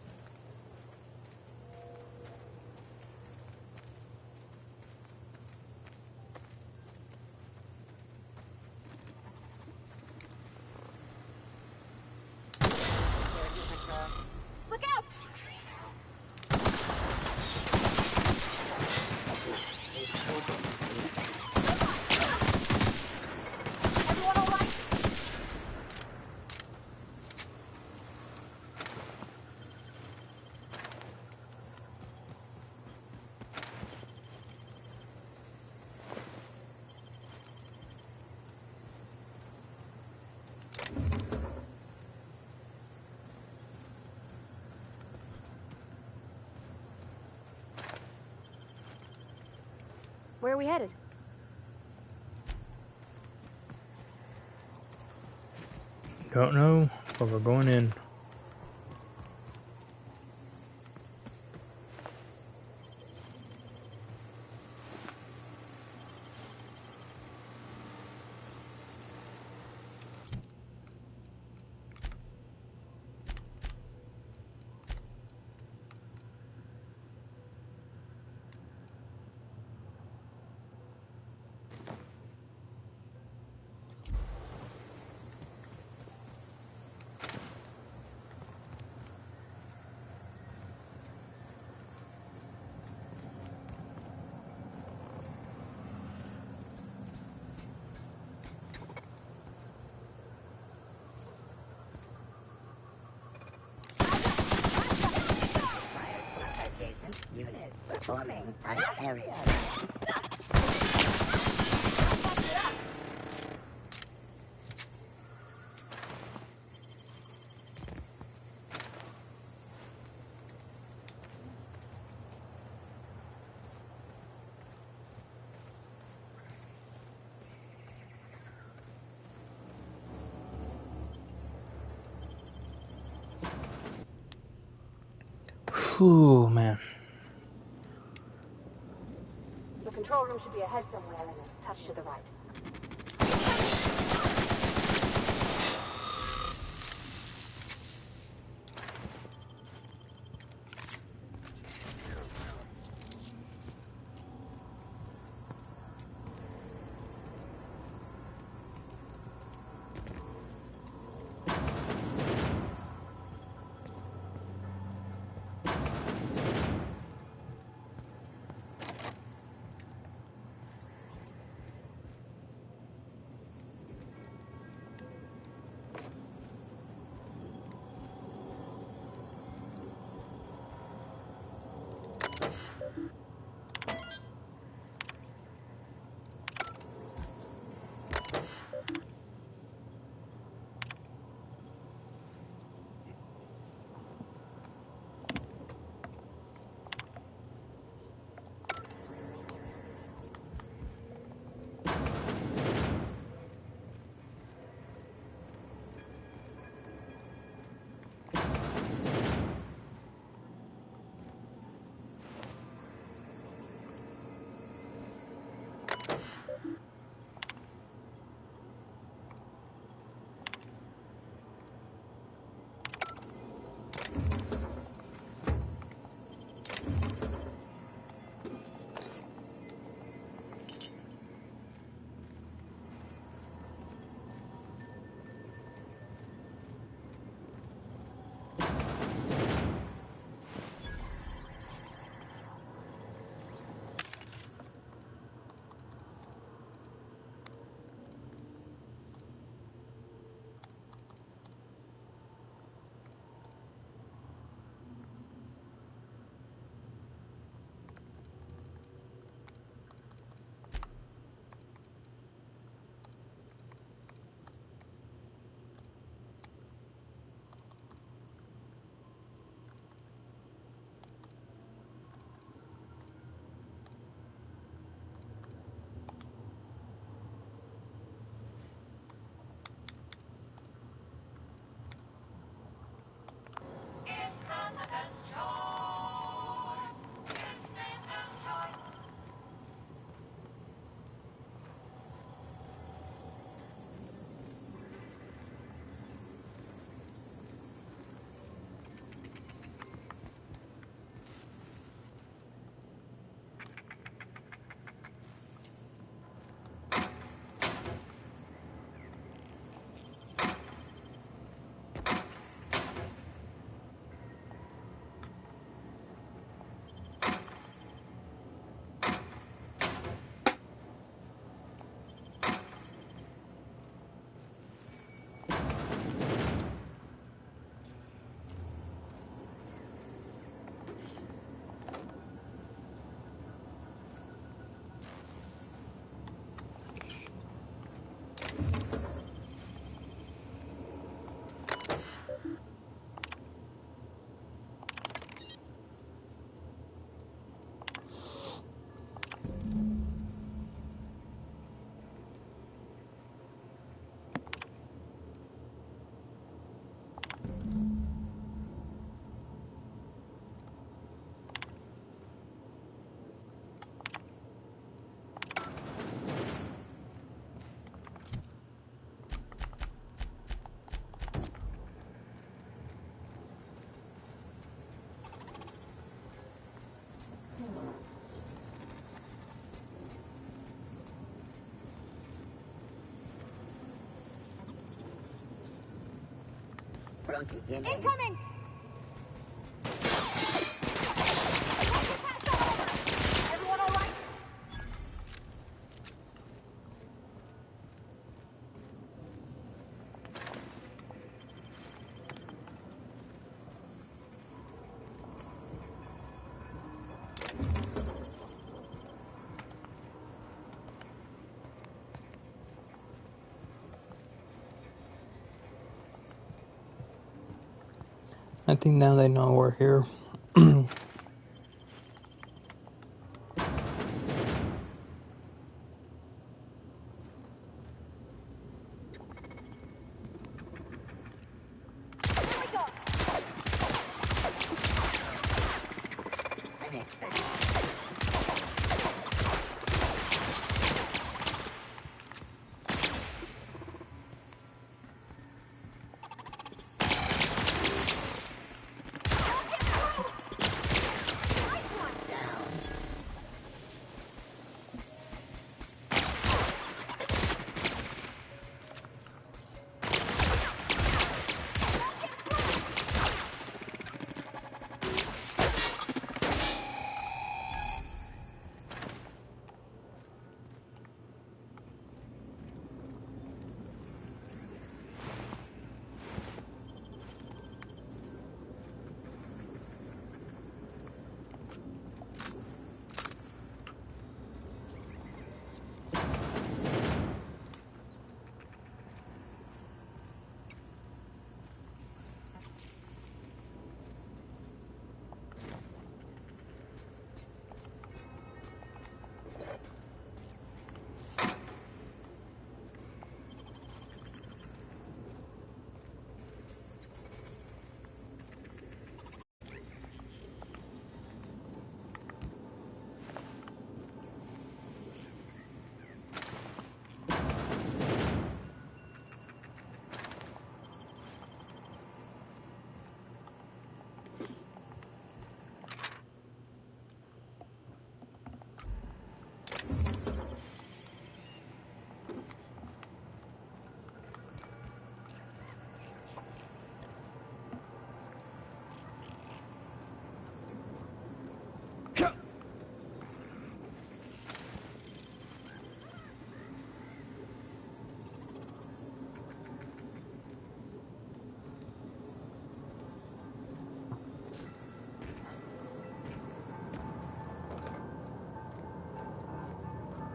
Speaker 3: are we headed?
Speaker 1: Don't know, but we're going in.
Speaker 12: Unit performing an area.
Speaker 1: Whew, man.
Speaker 3: The control room should be ahead somewhere and a touch to the right.
Speaker 12: Incoming! Everyone all right?
Speaker 1: I think now they know we're here.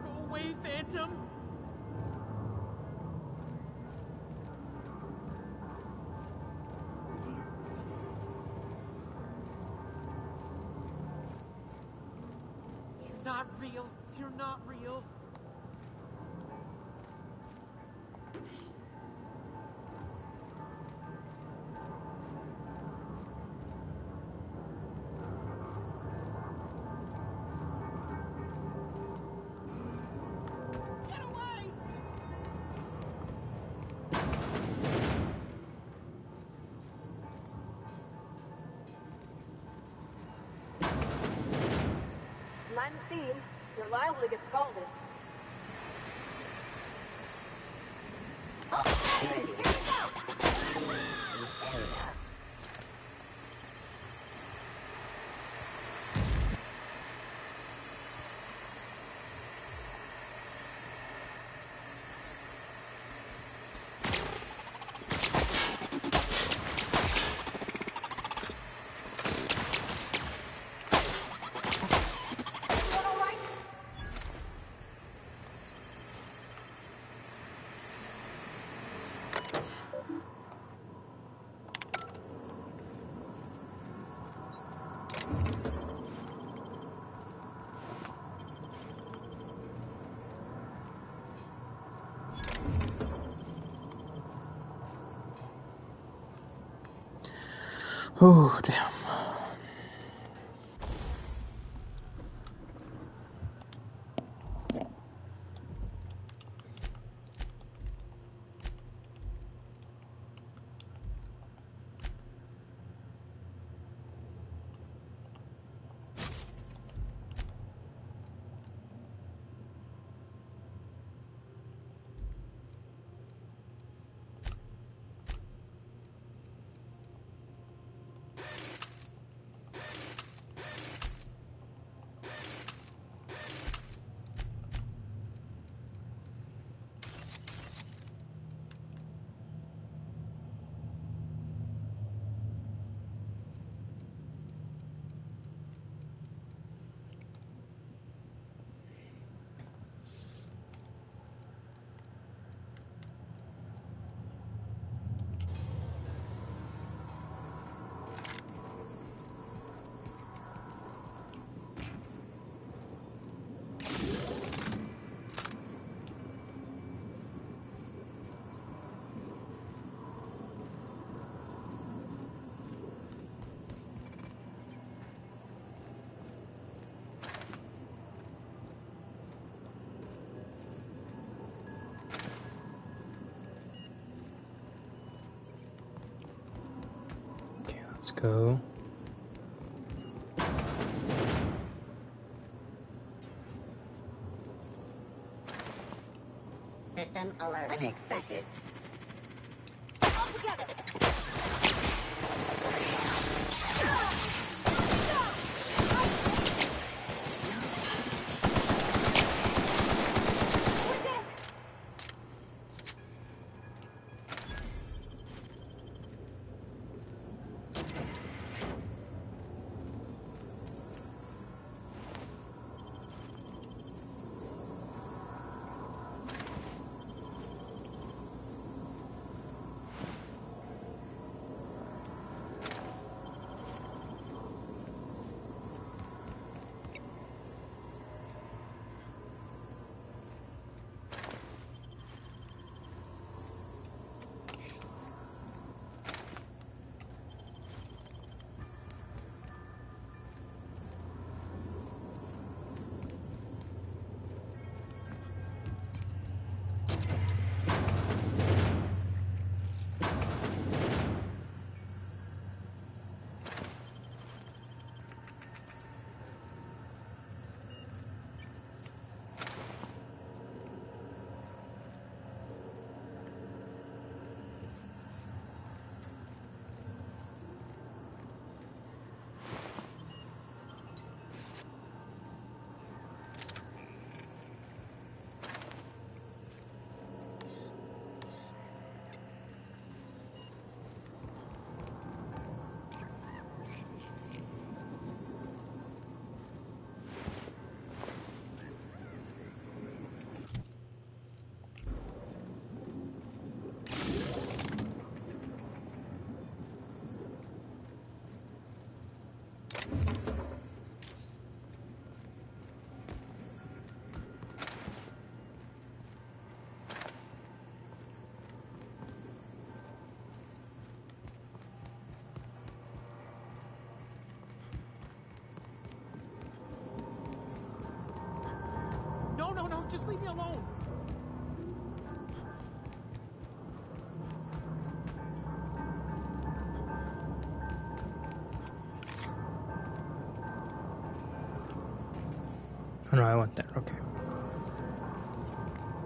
Speaker 11: Go away, Phantom! You're not real. You're not real. Get away!
Speaker 3: Line the scene. You're liable to get scalded.
Speaker 12: Here we go! Everyone all right?
Speaker 1: Oh, damn. go.
Speaker 12: System alert. Unexpected. All together.
Speaker 11: No, just leave me alone.
Speaker 1: Oh no, I want that. Okay.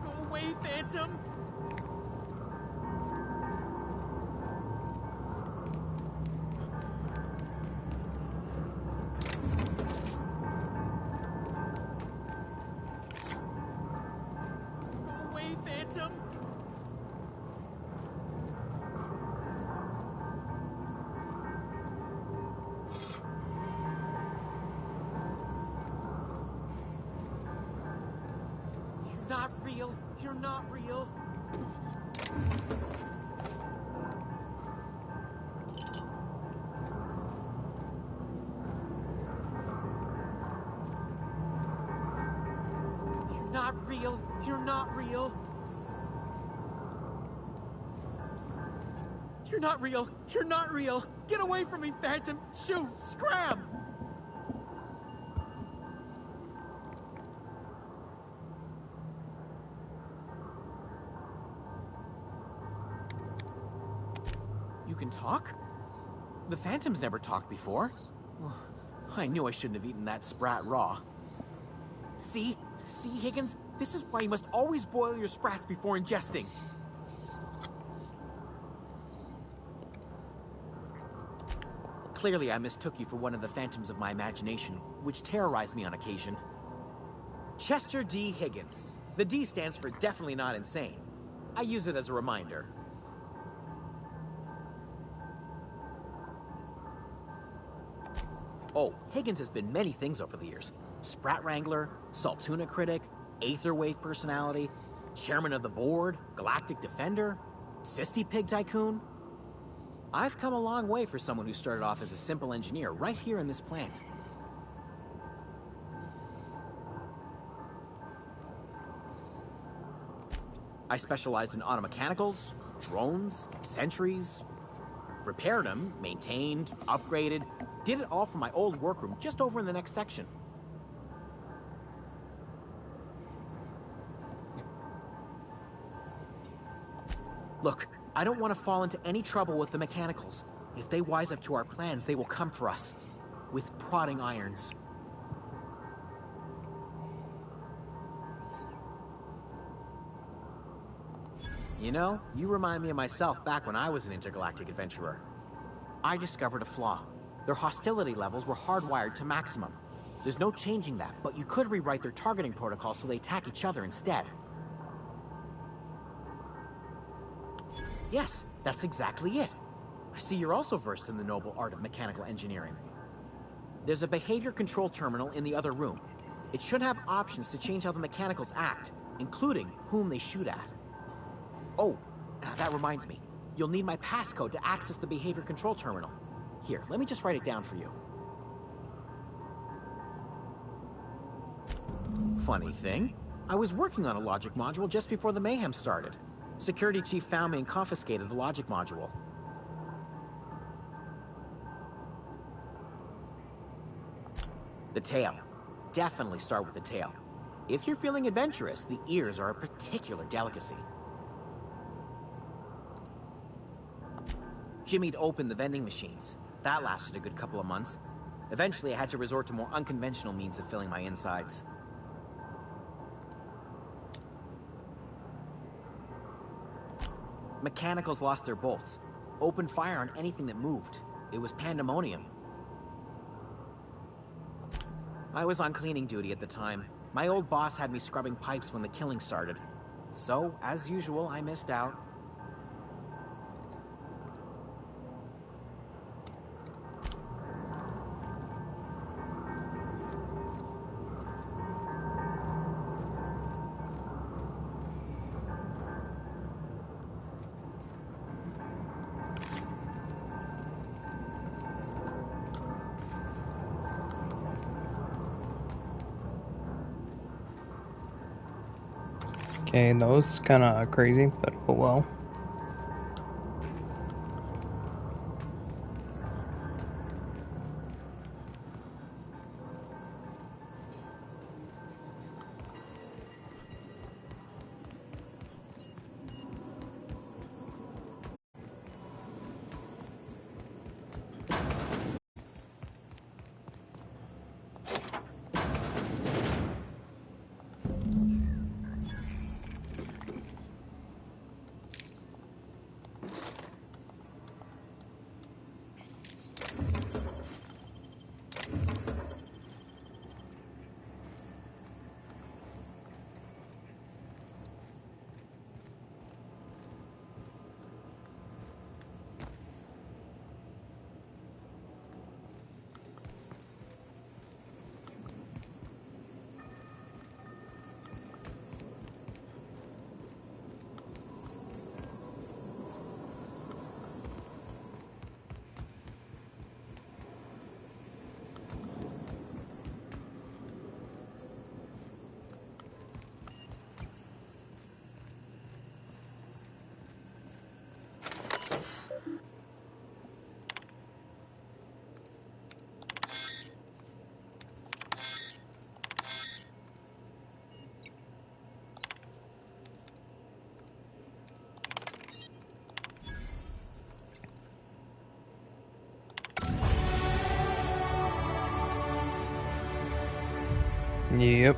Speaker 11: Go away, Phantom. Go away, Phantom. You're not real. You're not real. You're not real. You're not real. You're not real. You're not real. Get away from me, Phantom. Shoot. Scram. You can talk? The Phantom's never talked before. Well, I knew I shouldn't have eaten that sprat raw. See, Higgins? This is why you must always boil your sprats before ingesting. Clearly, I mistook you for one of the phantoms of my imagination, which terrorized me on occasion. Chester D. Higgins. The D stands for definitely not insane. I use it as a reminder. Oh, Higgins has been many things over the years. Sprat Wrangler, Saltuna Critic, Aetherwave Personality, Chairman of the Board, Galactic Defender, Sisty Pig Tycoon. I've come a long way for someone who started off as a simple engineer right here in this plant. I specialized in automechanicals, drones, sentries, repaired them, maintained, upgraded, did it all from my old workroom just over in the next section. Look, I don't want to fall into any trouble with the mechanicals. If they wise up to our plans, they will come for us. With prodding irons. You know, you remind me of myself back when I was an intergalactic adventurer. I discovered a flaw. Their hostility levels were hardwired to maximum. There's no changing that, but you could rewrite their targeting protocol so they attack each other instead. Yes, that's exactly it. I see you're also versed in the noble art of mechanical engineering. There's a behavior control terminal in the other room. It should have options to change how the mechanicals act, including whom they shoot at. Oh, that reminds me. You'll need my passcode to access the behavior control terminal. Here, let me just write it down for you. Funny thing, I was working on a logic module just before the mayhem started. Security chief found me and confiscated the logic module. The tail. Definitely start with the tail. If you're feeling adventurous, the ears are a particular delicacy. Jimmy'd opened the vending machines. That lasted a good couple of months. Eventually, I had to resort to more unconventional means of filling my insides. Mechanicals lost their bolts. Opened fire on anything that moved. It was pandemonium. I was on cleaning duty at the time. My old boss had me scrubbing pipes when the killing started. So, as usual, I missed out.
Speaker 1: Okay, that was kind of crazy, but oh well. Yep.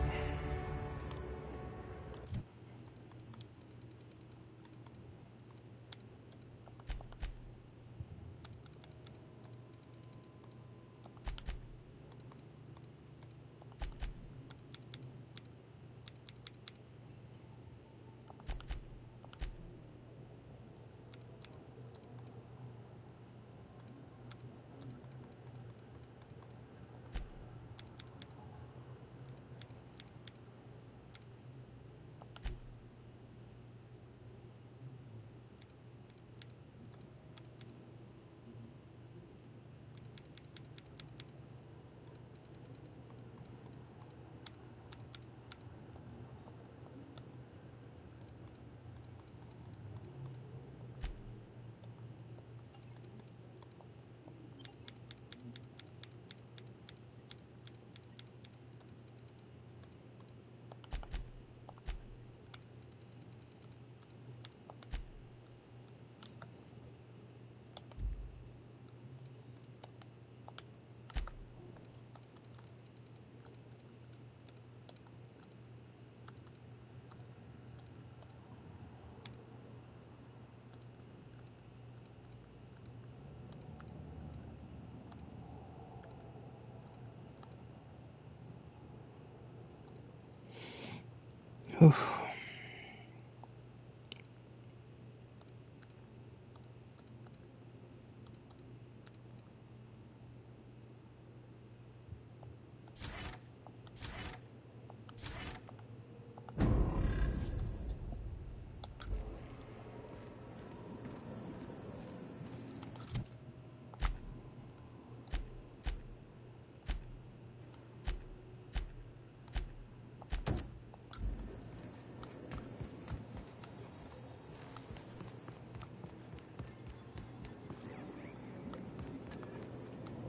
Speaker 1: Whew.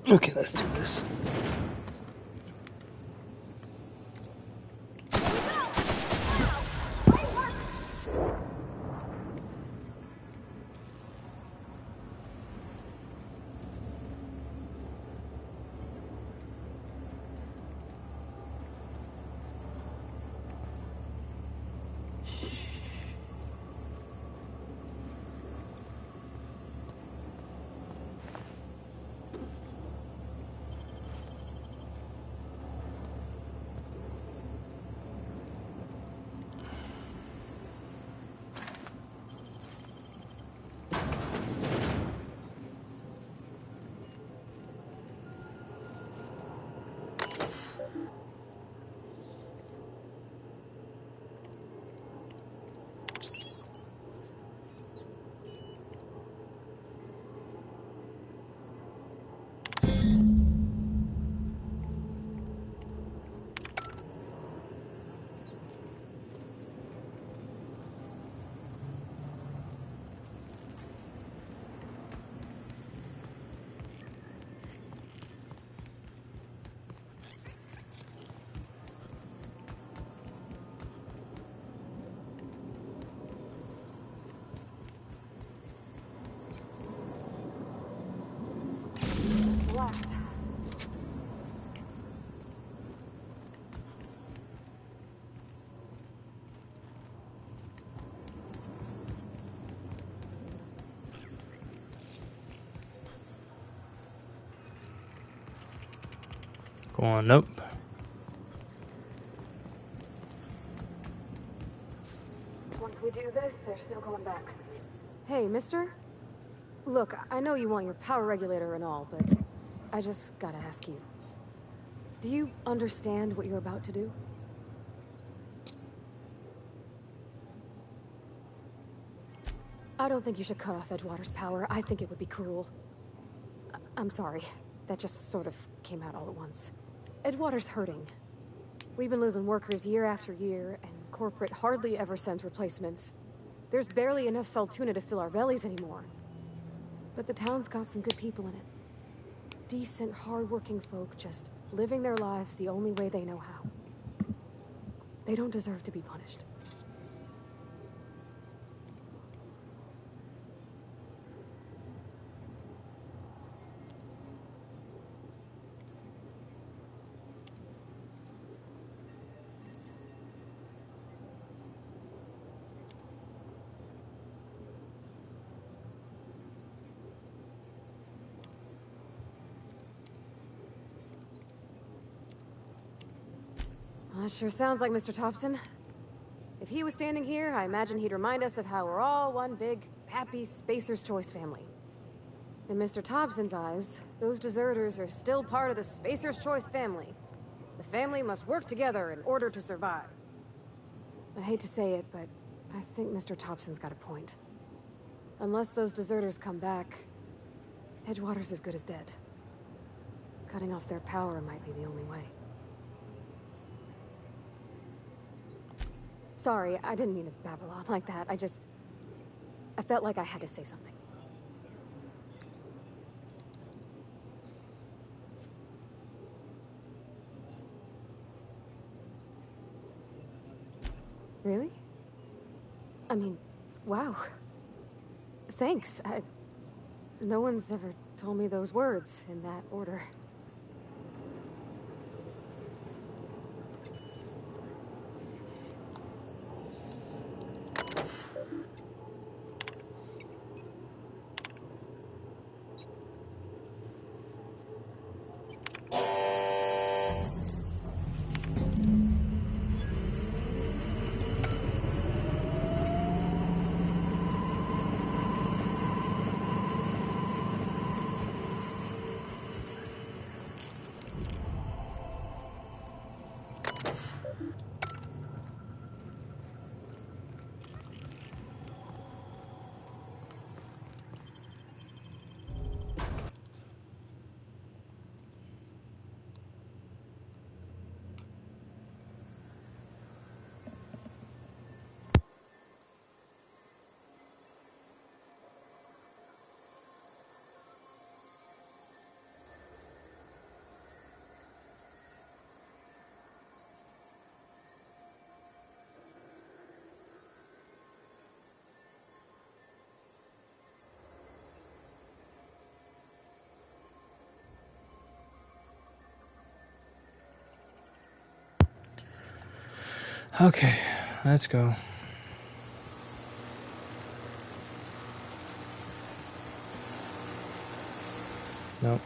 Speaker 1: Okay, let's do this. Going up.
Speaker 3: Once we do this, there's no going back. Hey, mister? Look, I know you want your power regulator and all, but I just gotta ask you. Do you understand what you're about to do? I don't think you should cut off Edgewater's power. I think it would be cruel. I'm sorry. That just sort of came out all at once. Edgewater's hurting. We've been losing workers year after year, and corporate hardly ever sends replacements. There's barely enough Saltuna to fill our bellies anymore. But the town's got some good people in it. Decent, hard-working folk just living their lives the only way they know how. They don't deserve to be punished. Well, that sure sounds like Mr. Thompson. If he was standing here, I imagine he'd remind us of how we're all one big, happy Spacer's Choice family. In Mr. Thompson's eyes, those deserters are still part of the Spacer's Choice family. The family must work together in order to survive. I hate to say it, but I think Mr. Thompson's got a point. Unless those deserters come back, Edgewater's as good as dead. Cutting off their power might be the only way. Sorry, I didn't mean to babble on like that. I felt like I had to say something. Really? I mean, wow. Thanks. No one's ever told me those words in that order.
Speaker 1: Okay, let's go. Nope.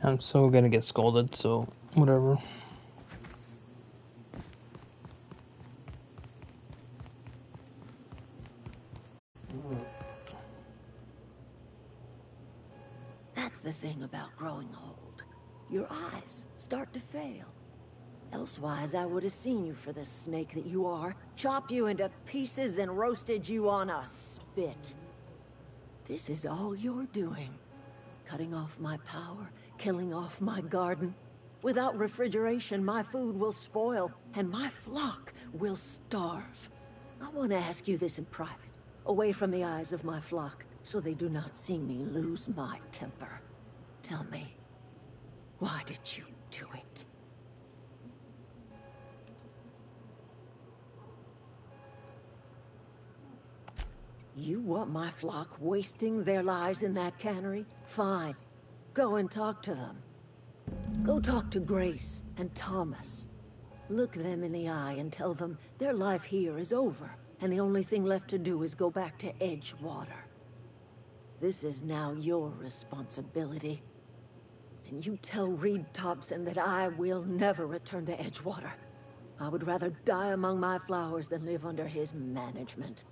Speaker 1: I'm so gonna get scolded, so whatever.
Speaker 9: That's the thing about growing old. Your eyes start to fail. Elsewise, I would have seen you for the snake that you are, chopped you into pieces and roasted you on a spit. This is all you're doing. Cutting off my power, killing off my garden. Without refrigeration, my food will spoil, and my flock will starve. I want to ask you this in private, away from the eyes of my flock, so they do not see me lose my temper. Tell me, why did you do it? You want my flock wasting their lives in that cannery? Fine. Go and talk to them. Go talk to Grace and Thomas. Look them in the eye and tell them their life here is over, and the only thing left to do is go back to Edgewater. This is now your responsibility. And you tell Reed Thompson that I will never return to Edgewater. I would rather die among my flowers than live under his management.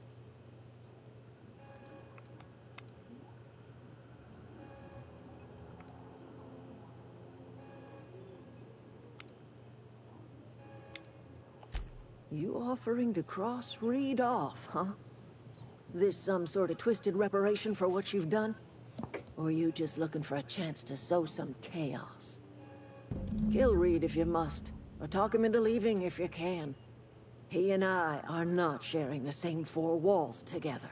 Speaker 9: You offering to cross Reed off, huh? This some sort of twisted reparation for what you've done? Or are you just looking for a chance to sow some chaos? Kill Reed if you must, or talk him into leaving if you can. He and I are not sharing the same four walls together.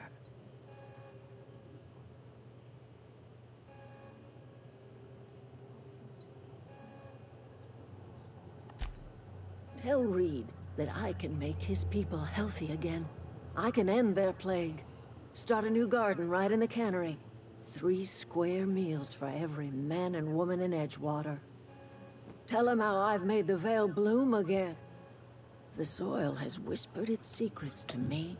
Speaker 9: Tell Reed that I can make his people healthy again. I can end their plague. Start a new garden right in the cannery. 3 square meals for every man and woman in Edgewater. Tell him how I've made the Vale bloom again. The soil has whispered its secrets to me,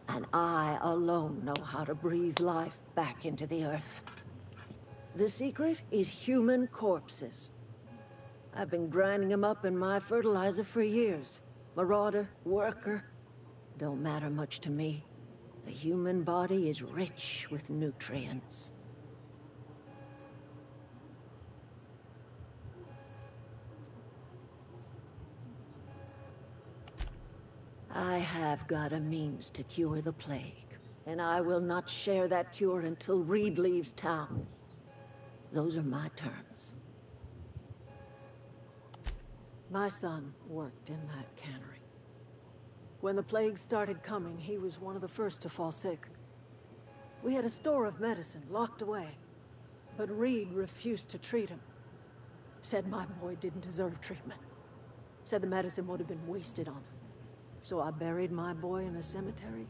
Speaker 9: and I alone know how to breathe life back into the earth. The secret is human corpses. I've been grinding them up in my fertilizer for years. marauder, worker, don't matter much to me. The human body is rich with nutrients. I have got a means to cure the plague, and I will not share that cure until Reed leaves town. Those are my terms. My son worked in that cannery. When the plague started coming, he was one of the first to fall sick. We had a store of medicine locked away, but Reed refused to treat him. Said my boy didn't deserve treatment. Said the medicine would have been wasted on him. So I buried my boy in the cemetery,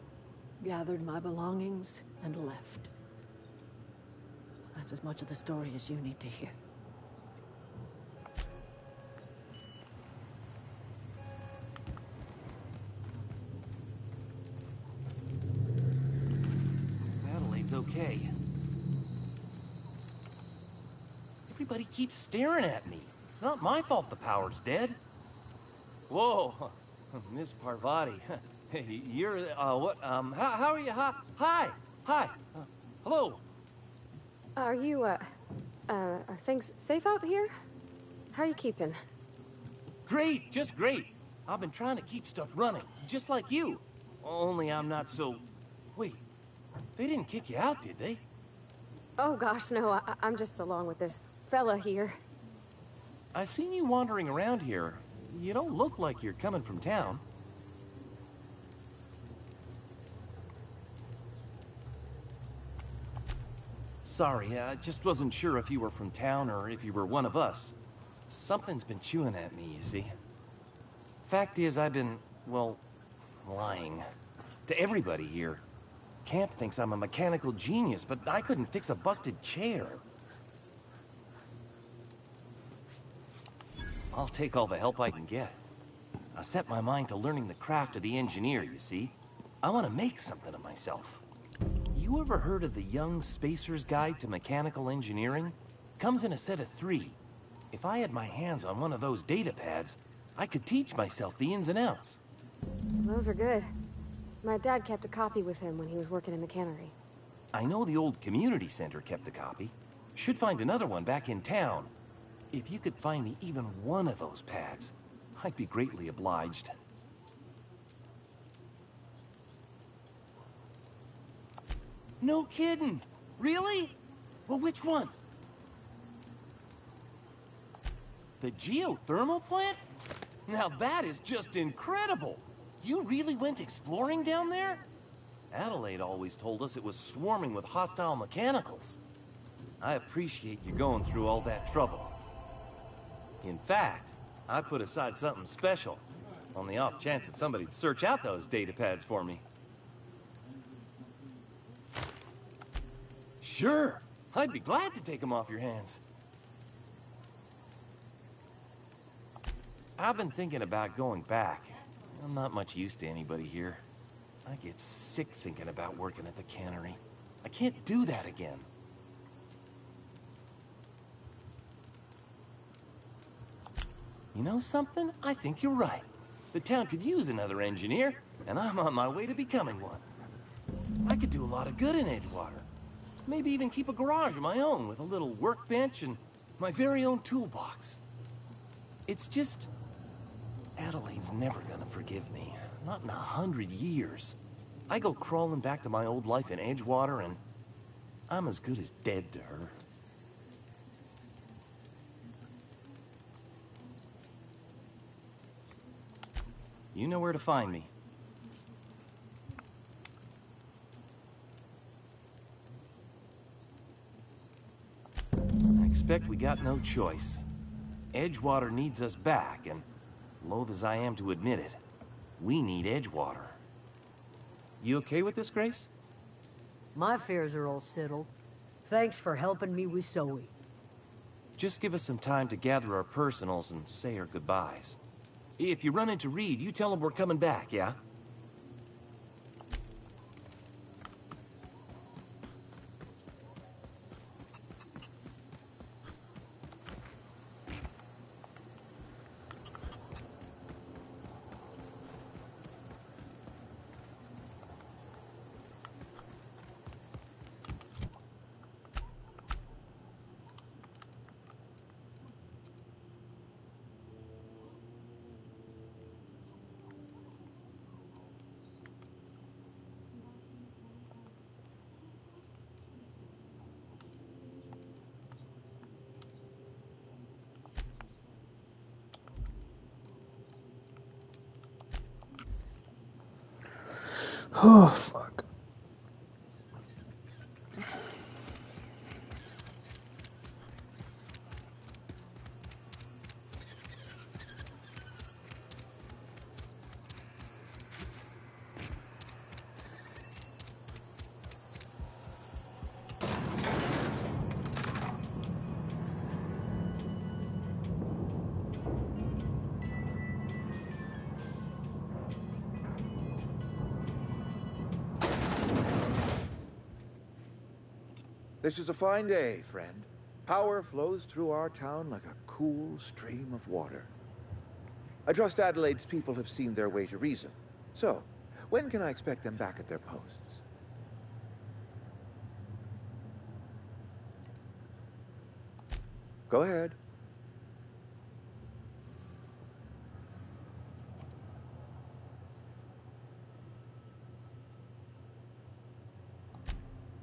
Speaker 9: gathered my belongings, and left. That's as much of the story as you need to hear.
Speaker 13: Adelaide's okay. Everybody keeps staring at me. It's not my fault the power's dead. Whoa, Miss Parvati. You're, what, how are you? Hi, hello.
Speaker 3: Are you, are things safe out here? How are you keeping?
Speaker 13: Great, just great. I've been trying to keep stuff running, just like you. Only I'm not so... Wait, they didn't kick you out, did they?
Speaker 3: Oh gosh, no, I'm just along with this fella here.
Speaker 13: I seen you wandering around here. You don't look like you're coming from town. Sorry, I just wasn't sure if you were from town or if you were one of us. Something's been chewing at me, you see. Fact is, I've been, well, lying. To everybody here. Camp thinks I'm a mechanical genius, but I couldn't fix a busted chair. I'll take all the help I can get. I set my mind to learning the craft of the engineer, you see. I want to make something of myself. You ever heard of the Young Spacer's Guide to Mechanical Engineering? Comes in a set of 3. If I had my hands on one of those data pads, I could teach myself the ins and outs.
Speaker 3: Those are good. My dad kept a copy with him when he was working in the cannery.
Speaker 13: I know the old community center kept a copy. Should find another one back in town. If you could find me even one of those pads, I'd be greatly obliged. No kidding! Really? Well, which one? The geothermal plant? Now that is just incredible! You really went exploring down there? Adelaide always told us it was swarming with hostile mechanicals. I appreciate you going through all that trouble. In fact, I put aside something special, on the off chance that somebody'd search out those data pads for me. Sure, I'd be glad to take them off your hands. I've been thinking about going back. I'm not much use to anybody here. I get sick thinking about working at the cannery. I can't do that again. You know something? I think you're right. The town could use another engineer, and I'm on my way to becoming one. I could do a lot of good in Edgewater. Maybe even keep a garage of my own with a little workbench and my very own toolbox. It's just... Adelaide's never gonna forgive me. Not in 100 years. I go crawling back to my old life in Edgewater, and I'm as good as dead to her. You know where to find me. I expect we got no choice. Edgewater needs us back, and loath as I am to admit it, we need Edgewater. You okay with this, Grace?
Speaker 6: My affairs are all settled. Thanks for helping me with Zoe.
Speaker 13: Just give us some time to gather our personals and say our goodbyes. If you run into Reed, you tell him we're coming back, yeah?
Speaker 1: Oh, fuck.
Speaker 4: This is a fine day, friend. Power flows through our town like a cool stream of water. I trust Adelaide's people have seen their way to reason. So, when can I expect them back at their posts? Go ahead.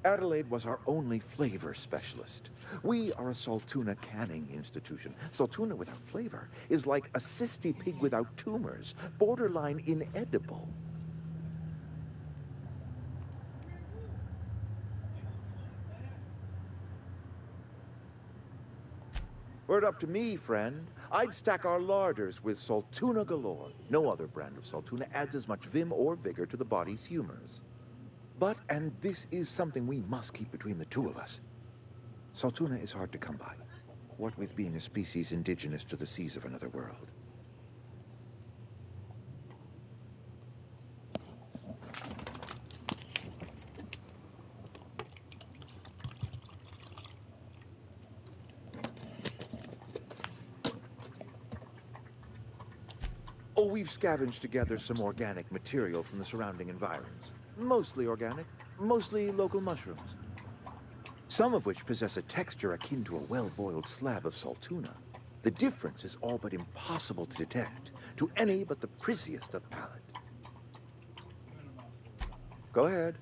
Speaker 4: Adelaide was our only flavor specialist. We are a Saltuna canning institution. Saltuna without flavor is like a cysty pig without tumors, borderline inedible. Were it up to me, friend, I'd stack our larders with Saltuna galore. No other brand of Saltuna adds as much vim or vigor to the body's humors. But, and this is something we must keep between the two of us, Saltuna is hard to come by, what with being a species indigenous to the seas of another world. Oh, we've scavenged together some organic material from the surrounding environs. Mostly organic, mostly local mushrooms. Some of which possess a texture akin to a well-boiled slab of Saltuna. The difference is all but impossible to detect to any but the prissiest of palate. Go ahead.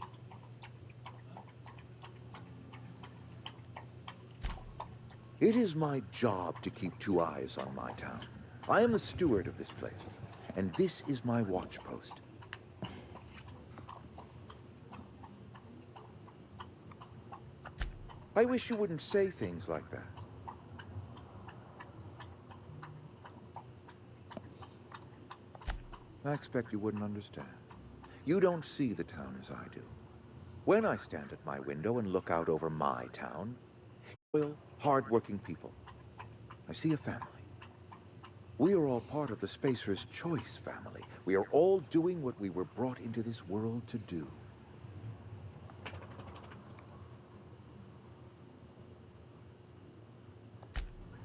Speaker 4: It is my job to keep two eyes on my town. I am the steward of this place, and this is my watch post. I wish you wouldn't say things like that. I expect you wouldn't understand. You don't see the town as I do. When I stand at my window and look out over my town, loyal, hard-working people, I see a family. We are all part of the Spacer's Choice family. We are all doing what we were brought into this world to do.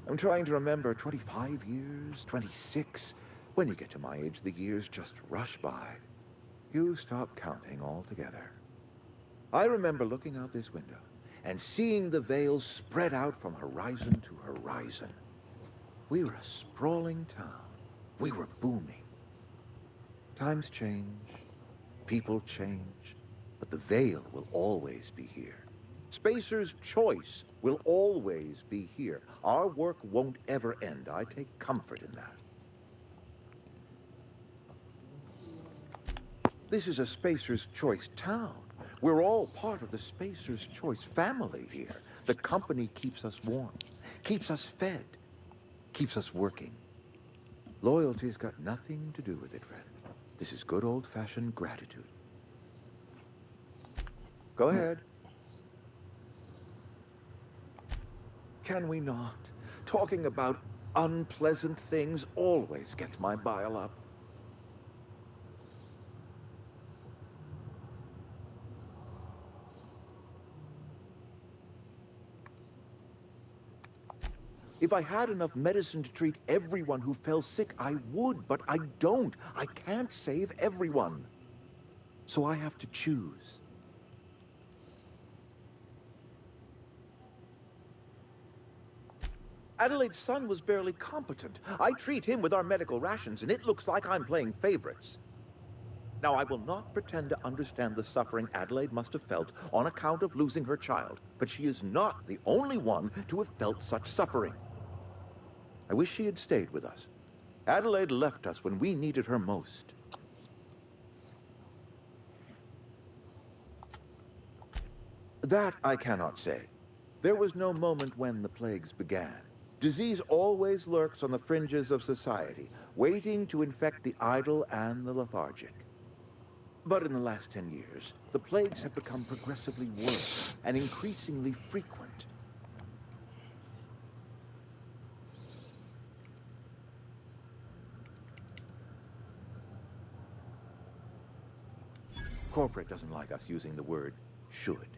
Speaker 4: I'm trying to remember 25 years, 26. When you get to my age, the years just rush by. You stop counting altogether. I remember looking out this window and seeing the veils spread out from horizon to horizon. We were a sprawling town. We were booming. Times change, people change, but the veil will always be here. Spacer's Choice will always be here. Our work won't ever end. I take comfort in that. This is a Spacer's Choice town. We're all part of the Spacer's Choice family here. The company keeps us warm, keeps us fed, keeps us working. Loyalty's got nothing to do with it, friend. This is good old-fashioned gratitude. Go ahead. Can we not? Talking about unpleasant things always gets my bile up. If I had enough medicine to treat everyone who fell sick, I would, but I don't. I can't save everyone. So I have to choose. Adelaide's son was barely competent. I treat him with our medical rations, and it looks like I'm playing favorites. Now, I will not pretend to understand the suffering Adelaide must have felt on account of losing her child, but she is not the only one to have felt such suffering. I wish she had stayed with us. Adelaide left us when we needed her most. That I cannot say. There was no moment when the plagues began. Disease always lurks on the fringes of society, waiting to infect the idle and the lethargic. But in the last 10 years, the plagues have become progressively worse and increasingly frequent. Corporate doesn't like us using the word should.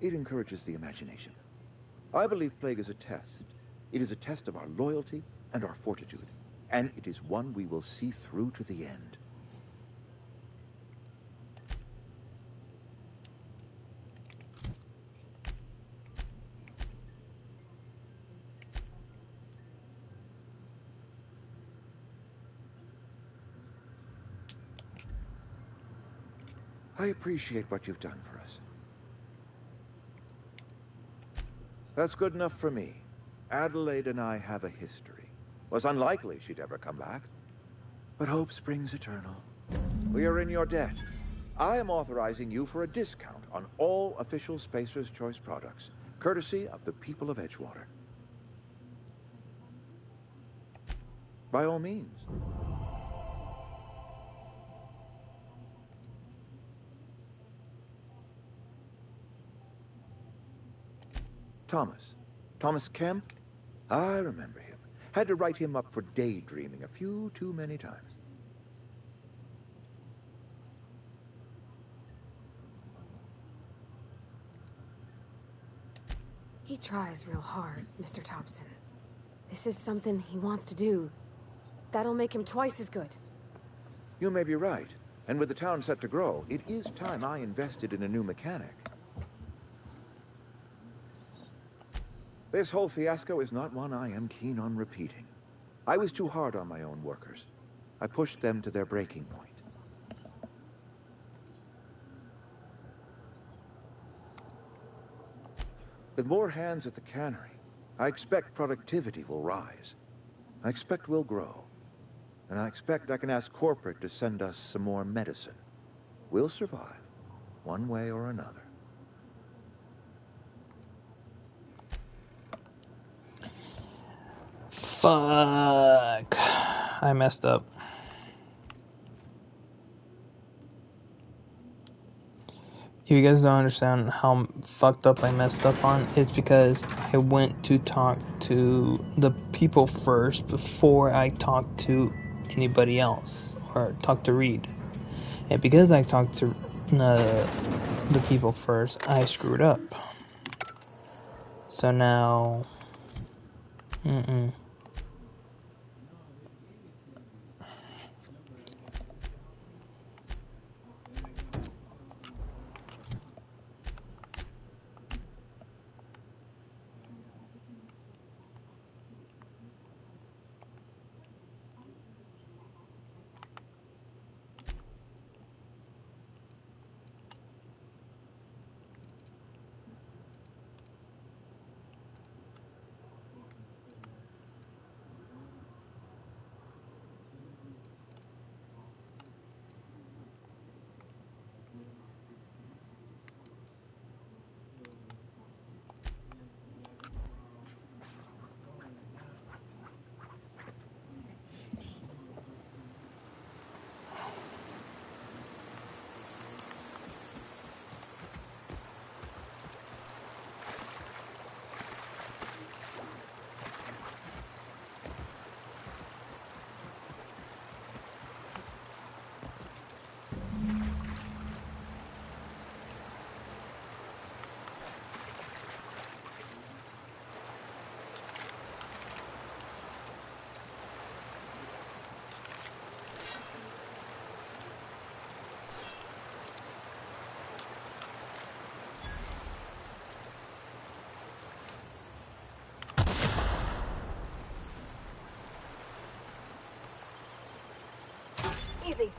Speaker 4: It encourages the imagination. I believe plague is a test. It is a test of our loyalty and our fortitude, and it is one we will see through to the end. I appreciate what you've done for us. That's good enough for me. Adelaide and I have a history. Was unlikely she'd ever come back. But hope springs eternal. We are in your debt. I am authorizing you for a discount on all official Spacer's Choice products, courtesy of the people of Edgewater. By all means. Thomas Kemp? I remember him. Had to write him up for daydreaming a few too many times.
Speaker 3: He tries real hard, Mr. Thompson. This is something he wants to do. That'll make him twice as good.
Speaker 4: You may be right. And with the town set to grow, it is time I invested in a new mechanic. This whole fiasco is not one I am keen on repeating. I was too hard on my own workers. I pushed them to their breaking point. With more hands at the cannery, I expect productivity will rise. I expect we'll grow. And I expect I can ask corporate to send us some more medicine. We'll survive, one way or another.
Speaker 1: Fuck. I messed up. If you guys don't understand how fucked up I messed up on, it's because I went to talk to the people first before I talked to anybody else, or talked to Reed. And because I talked to the people first, I screwed up. So now...
Speaker 3: Easy.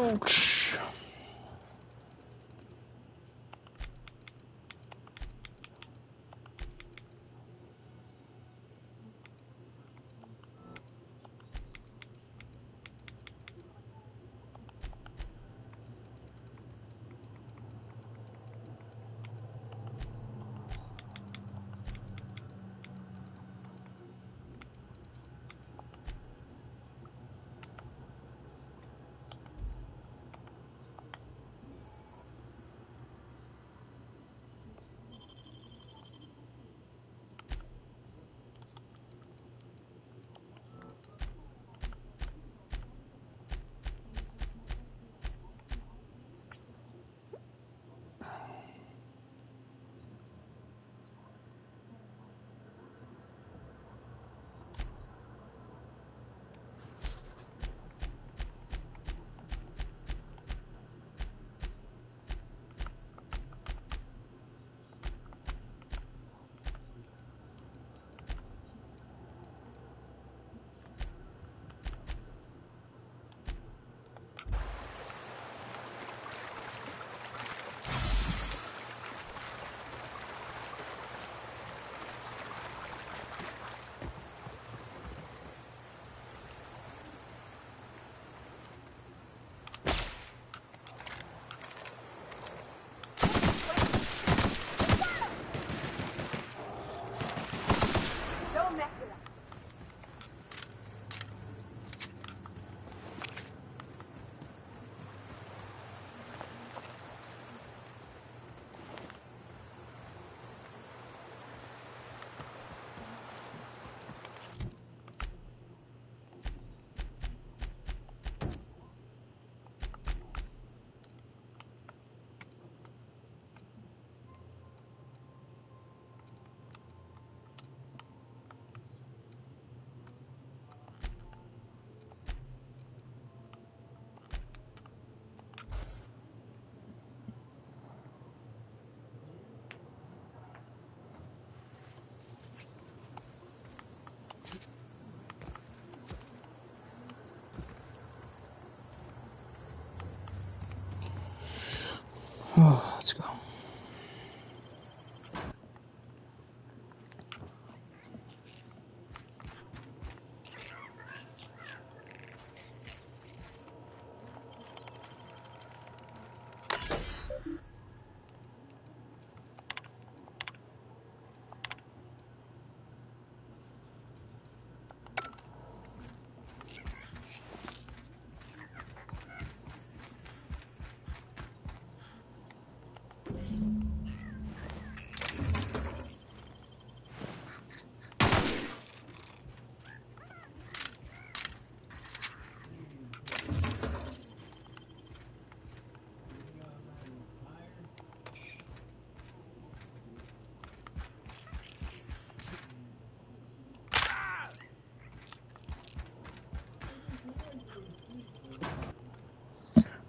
Speaker 1: Ouch.
Speaker 3: Don't mess with us.
Speaker 1: Oh, let's go.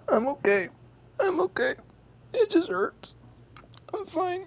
Speaker 1: I'm okay. I'm okay. It just hurts. I'm fine.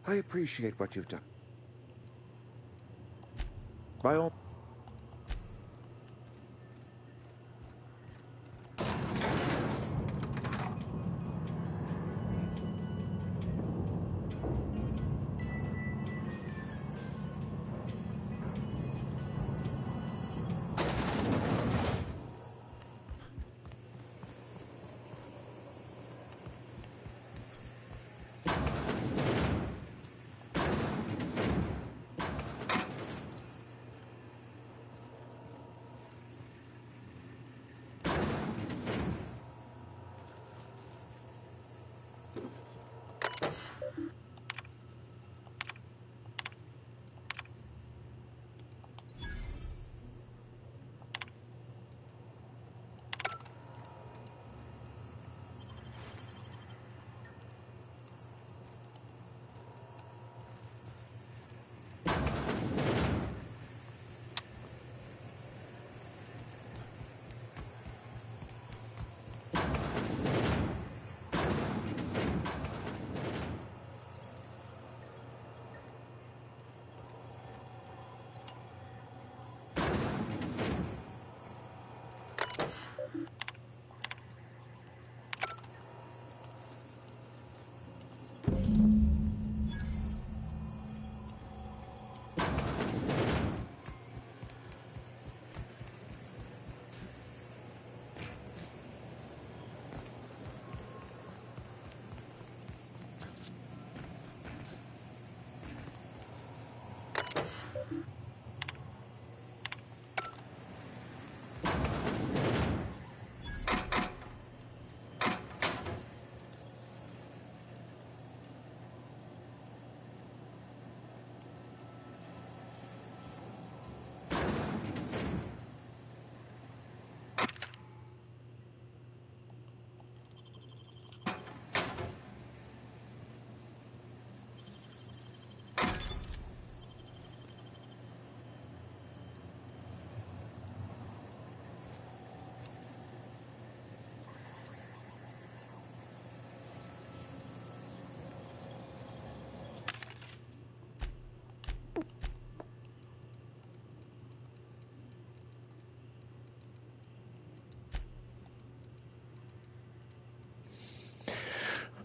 Speaker 4: I appreciate what you've done. By all...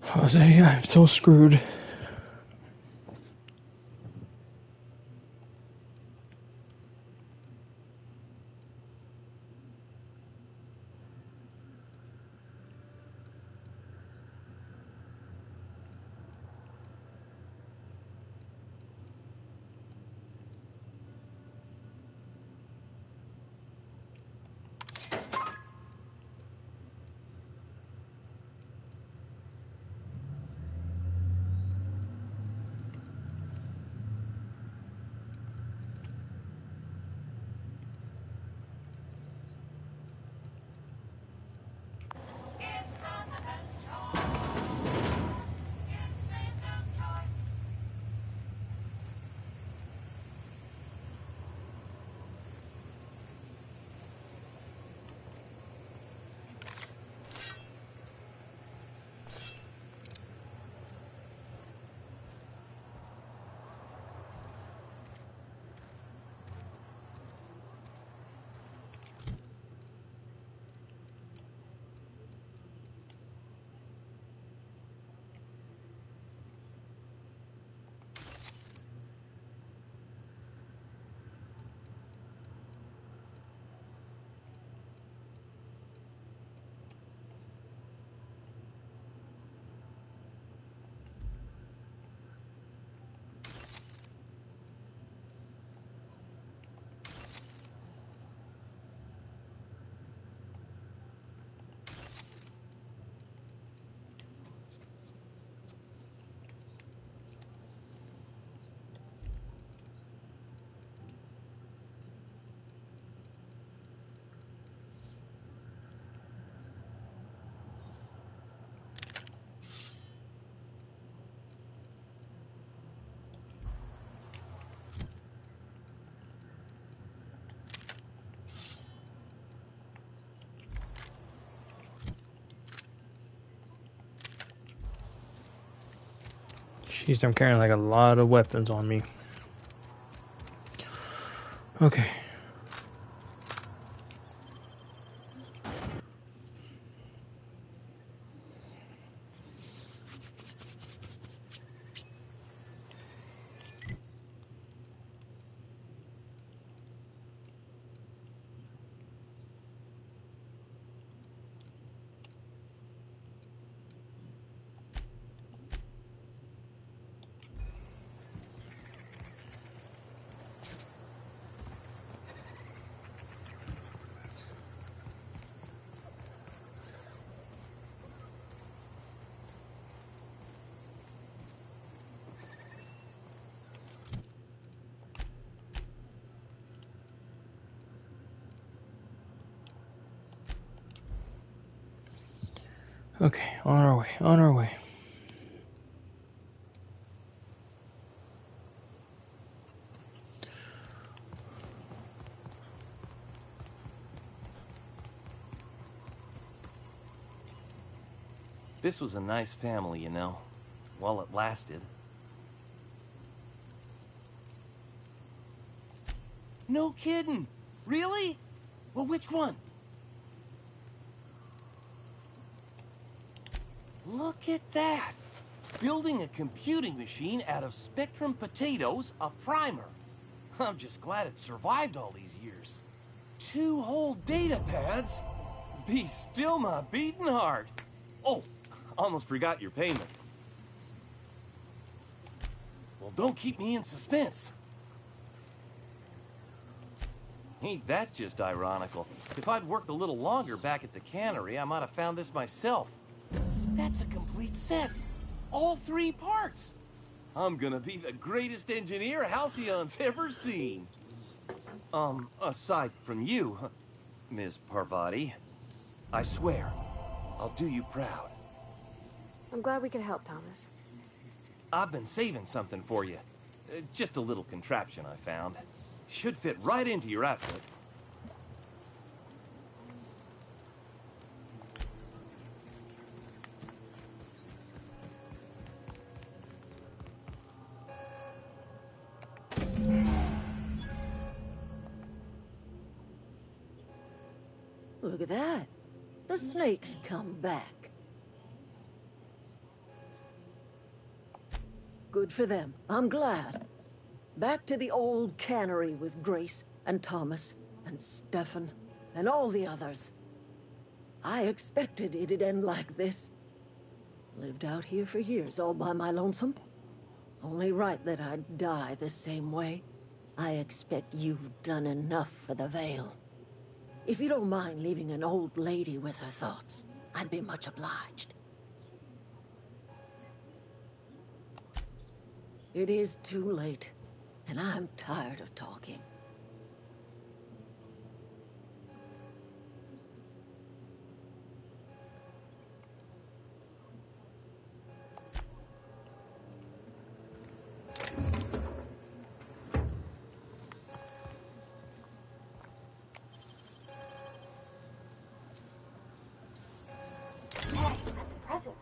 Speaker 1: Jose, I'm so screwed. Jeez, I'm carrying like a lot of weapons on me. Okay. Okay, on our way, on our way.
Speaker 13: This was a nice family, you know, while it lasted. No kidding! Really? Well, which one? Look at that! Building a computing machine out of Spectrum potatoes, a primer. I'm just glad it survived all these years. 2 whole data pads? Be still my beating heart. Oh, almost forgot your payment. Well, don't keep me in suspense. Ain't that just ironical? If I'd worked a little longer back at the cannery, I might have found this myself. That's a complete set. All 3 parts. I'm gonna be the greatest engineer Halcyon's ever seen. Aside from you, Miss Parvati, I swear, I'll do you proud.
Speaker 3: I'm glad we could help, Thomas.
Speaker 13: I've been saving something for you. Just a little contraption I found. Should fit right into your outfit.
Speaker 9: Look at that. The snake's come back. Good for them. I'm glad. Back to the old cannery with Grace and Thomas and Stefan and all the others. I expected it'd end like this. Lived out here for years all by my lonesome. Only right that I'd die the same way. I expect you've done enough for the Vale. If you don't mind leaving an old lady with her thoughts, I'd be much obliged. It is too late, and I'm tired of talking.
Speaker 12: Hey, that's impressive.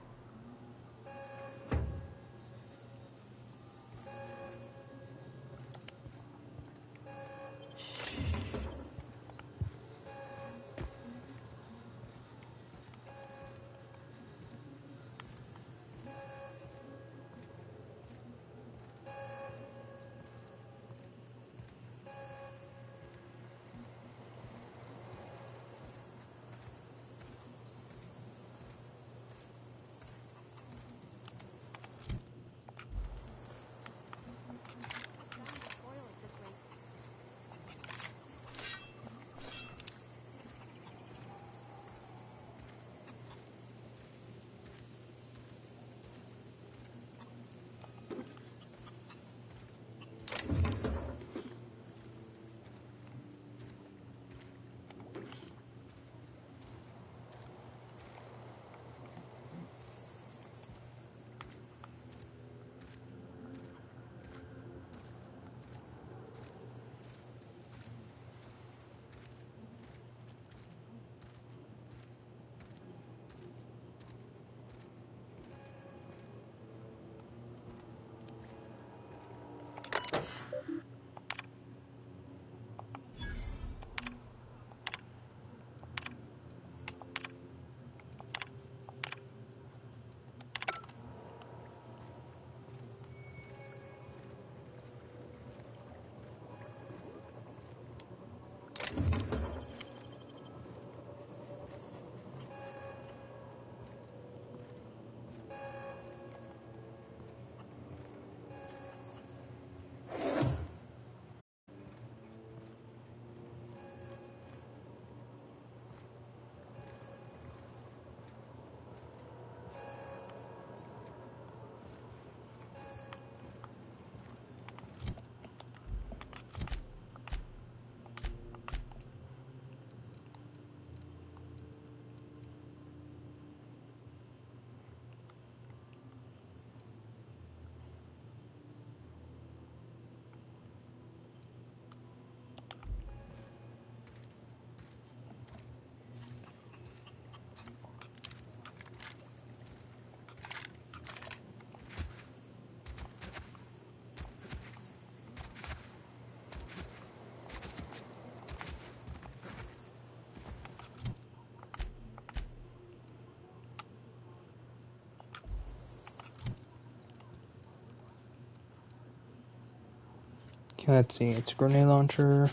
Speaker 1: Okay, let's see. It's a grenade launcher.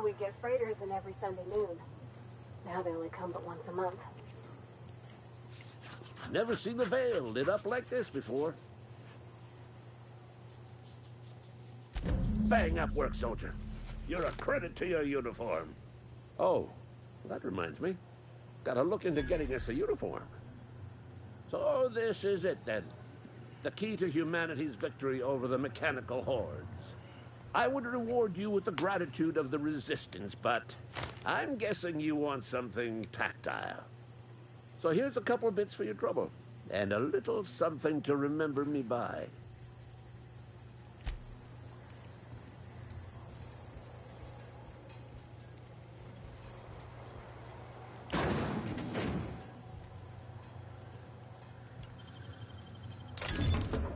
Speaker 3: we'd get freighters in every Sunday noon. Now they only come but once a month.
Speaker 2: Never seen the Vale lit up like this before. Bang up work, soldier. You're a credit to your uniform. Oh, that reminds me. Gotta look into getting us a uniform. So this is it, then. The key to humanity's victory over the mechanical hordes. I would reward you with the gratitude of the Resistance, but I'm guessing you want something tactile. So here's a couple of bits for your trouble, and a little something to remember me by.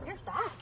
Speaker 3: You're fast.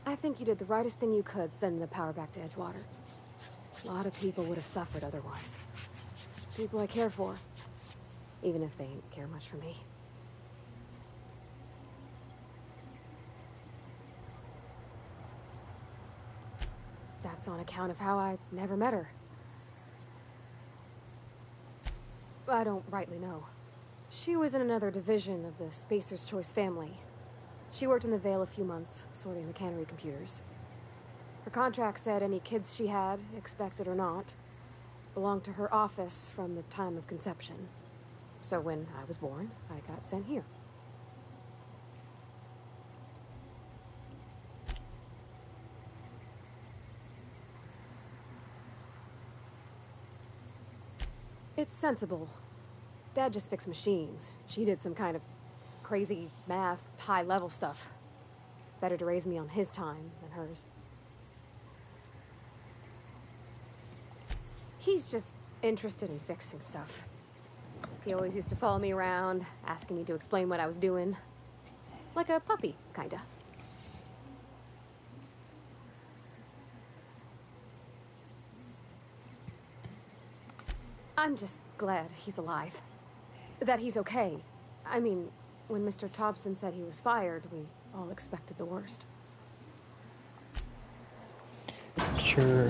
Speaker 3: I think you did the rightest thing you could sending the power back to Edgewater. A lot of people would have suffered otherwise. People I care for, even if they ain't care much for me. That's on account of how I never met her. I don't rightly know. She was in another division of the Spacer's Choice family. She worked in the Vale a few months, sorting the cannery computers. Her contract said any kids she had, expected or not, belonged to her office from the time of conception. So when I was born, I got sent here. It's sensible. Dad just fixed machines. She did some kind of crazy math, high-level stuff. Better to raise me on his time than hers. He's just interested in fixing stuff. He always used to follow me around, asking me to explain what I was doing. Like a puppy, kinda. I'm just glad he's alive. That he's okay. I mean, when Mr. Thompson said he was fired, we all expected the worst.
Speaker 1: Sure.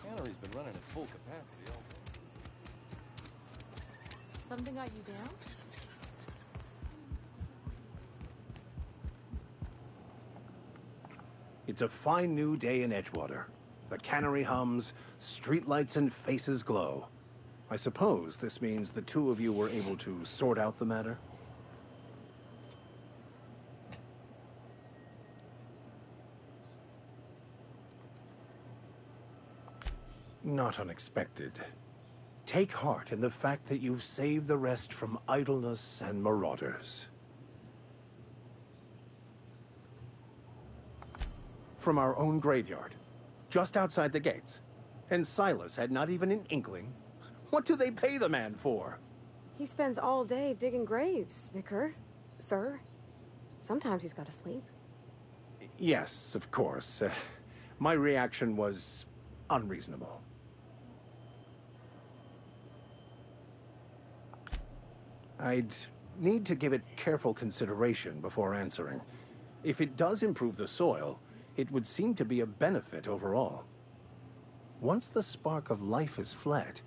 Speaker 13: Cannery's been running at full capacity all day.
Speaker 8: Something got you down?
Speaker 5: It's a fine new day in Edgewater. The cannery hums, streetlights and faces glow. I suppose this means the two of you were able to sort out the matter? Not unexpected. Take heart in the fact that you've saved the rest from idleness and marauders. From our own graveyard. just outside the gates. And Silas had not even an inkling. What do they pay the man for?
Speaker 3: He spends all day digging graves, Vicar. Sir. Sometimes he's got to sleep.
Speaker 5: Yes, of course. My reaction was unreasonable. I'd need to give it careful consideration before answering. If it does improve the soil, it would seem to be a benefit overall. Once the spark of life is fled,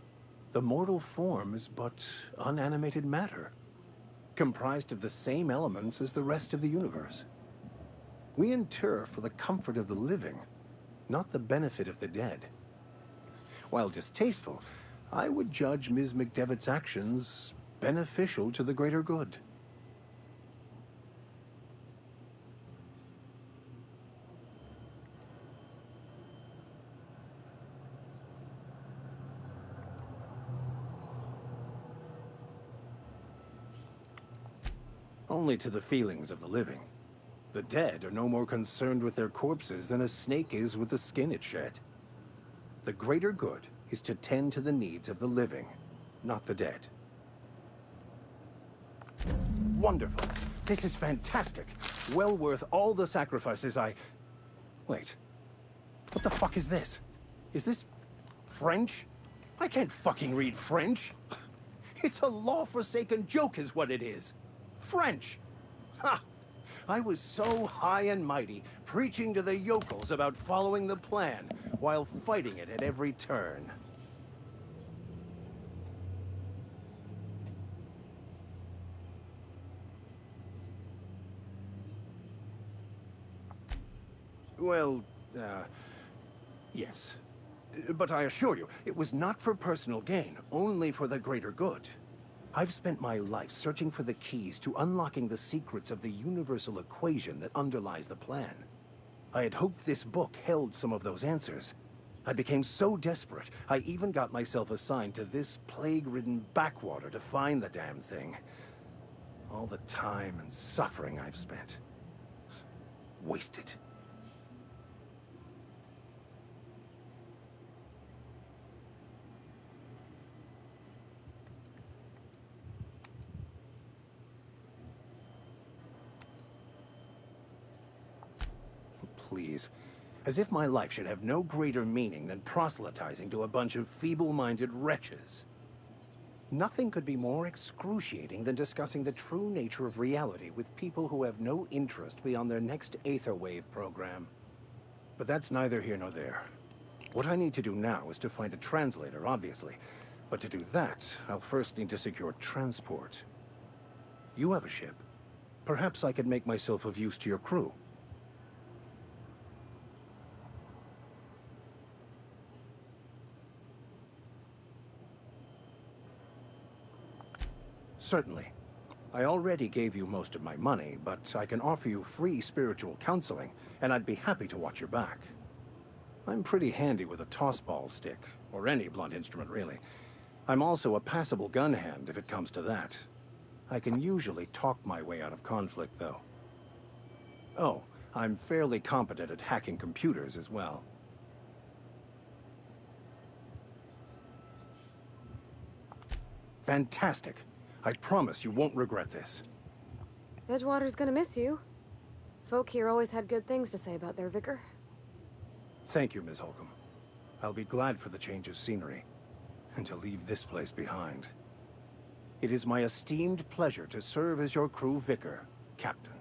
Speaker 5: the mortal form is but unanimated matter, comprised of the same elements as the rest of the universe. We inter for the comfort of the living, not the benefit of the dead. While distasteful, I would judge Ms. McDevitt's actions beneficial to the greater good. Only to the feelings of the living. The dead are no more concerned with their corpses than a snake is with the skin it shed. The greater good is to tend to the needs of the living, not the dead. Wonderful. This is fantastic. Well worth all the sacrifices I... Wait. What the fuck is this? Is this French? I can't fucking read French. It's a law-forsaken joke is what it is. French! Ha! I was so high and mighty, preaching to the yokels about following the plan, while fighting it at every turn. Well, yes. But I assure you, it was not for personal gain, only for the greater good. I've spent my life searching for the keys to unlocking the secrets of the universal equation that underlies the plan. I had hoped this book held some of those answers. I became so desperate, I even got myself assigned to this plague-ridden backwater to find the damn thing. All the time and suffering I've spent. Wasted. Please. As if my life should have no greater meaning than proselytizing to a bunch of feeble-minded wretches. Nothing could be more excruciating than discussing the true nature of reality with people who have no interest beyond their next Aetherwave program. But that's neither here nor there. What I need to do now is to find a translator, obviously. But to do that, I'll first need to secure transport. You have a ship. Perhaps I could make myself of use to your crew. Certainly. I already gave you most of my money, but I can offer you free spiritual counseling, and I'd be happy to watch your back. I'm pretty handy with a tossball stick, or any blunt instrument, really. I'm also a passable gun hand, if it comes to that. I can usually talk my way out of conflict, though. Oh, I'm fairly competent at hacking computers as well. Fantastic. I promise you won't regret this.
Speaker 3: Edgewater's gonna miss you. Folk here always had good things to say about their vicar.
Speaker 5: Thank you, Ms. Holcomb. I'll be glad for the change of scenery, and to leave this place behind. It is my esteemed pleasure to serve as your crew vicar, Captain.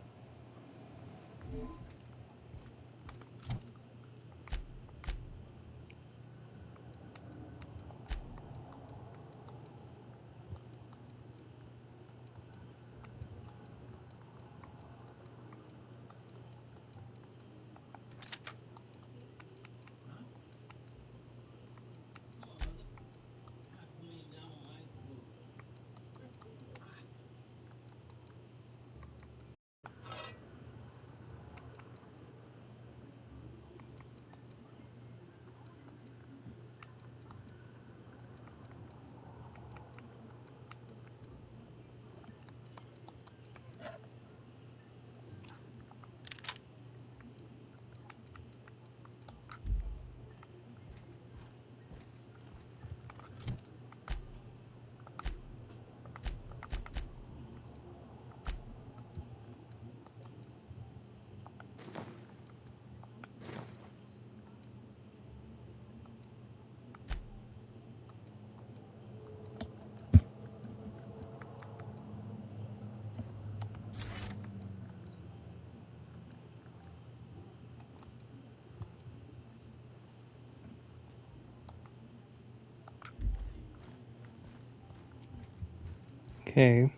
Speaker 1: Okay.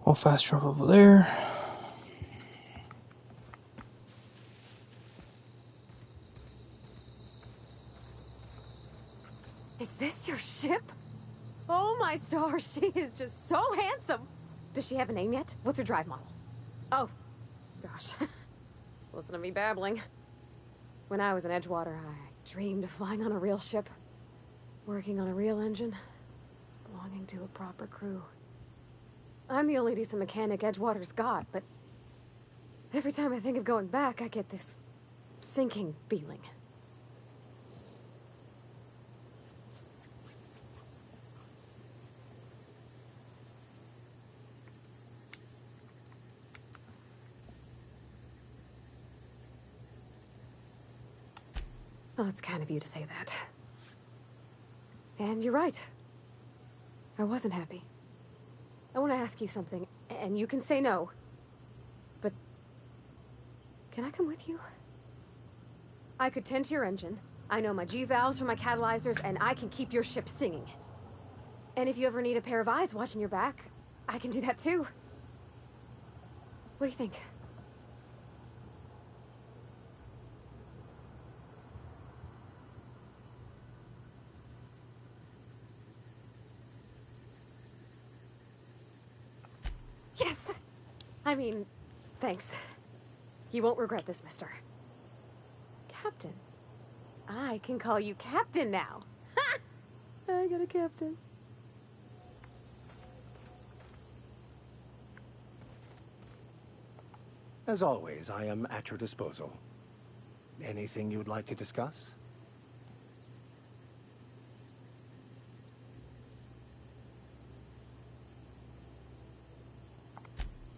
Speaker 1: We'll fast travel over there.
Speaker 3: Is this your ship? Oh my stars, she is just so handsome. Does she have a name yet? What's her drive model? Oh, gosh. Listen to me babbling. When I was in Edgewater, I dreamed of flying on a real ship, working on a real engine, belonging to a proper crew. I'm the only decent mechanic Edgewater's got, but every time I think of going back, I get this sinking feeling. Well, it's kind of you to say that. And you're right. I wasn't happy. I want to ask you something, and you can say no. But can I come with you? I could tend to your engine. I know my G-valves from my catalyzers, and I can keep your ship singing. And if you ever need a pair of eyes watching your back, I can do that too. What do you think? Yes! I mean, thanks. You won't regret this, mister. Captain. I can call you Captain now. Ha! I got a captain.
Speaker 5: As always, I am at your disposal. Anything you'd like to discuss?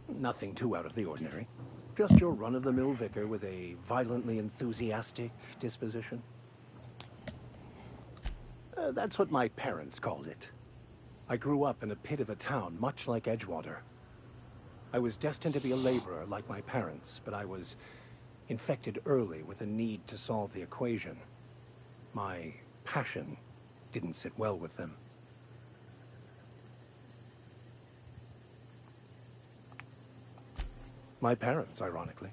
Speaker 5: Nothing too out of the ordinary. Just your run-of-the-mill vicar with a violently enthusiastic disposition. That's what my parents called it. I grew up in a pit of a town, much like Edgewater. I was destined to be a laborer like my parents, but I was infected early with a need to solve the equation. My passion didn't sit well with them. My parents, ironically.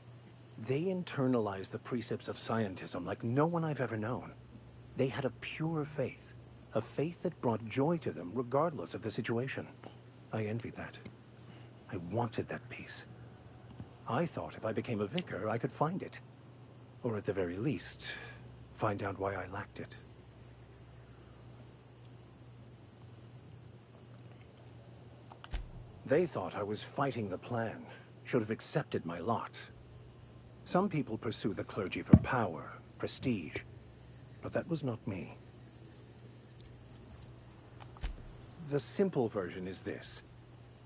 Speaker 5: They internalized the precepts of scientism like no one I've ever known. They had a pure faith, a faith that brought joy to them regardless of the situation. I envied that. I wanted that peace. I thought if I became a vicar, I could find it. Or at the very least, find out why I lacked it. They thought I was fighting the plan, should have accepted my lot. Some people pursue the clergy for power, prestige, but that was not me. The simple version is this.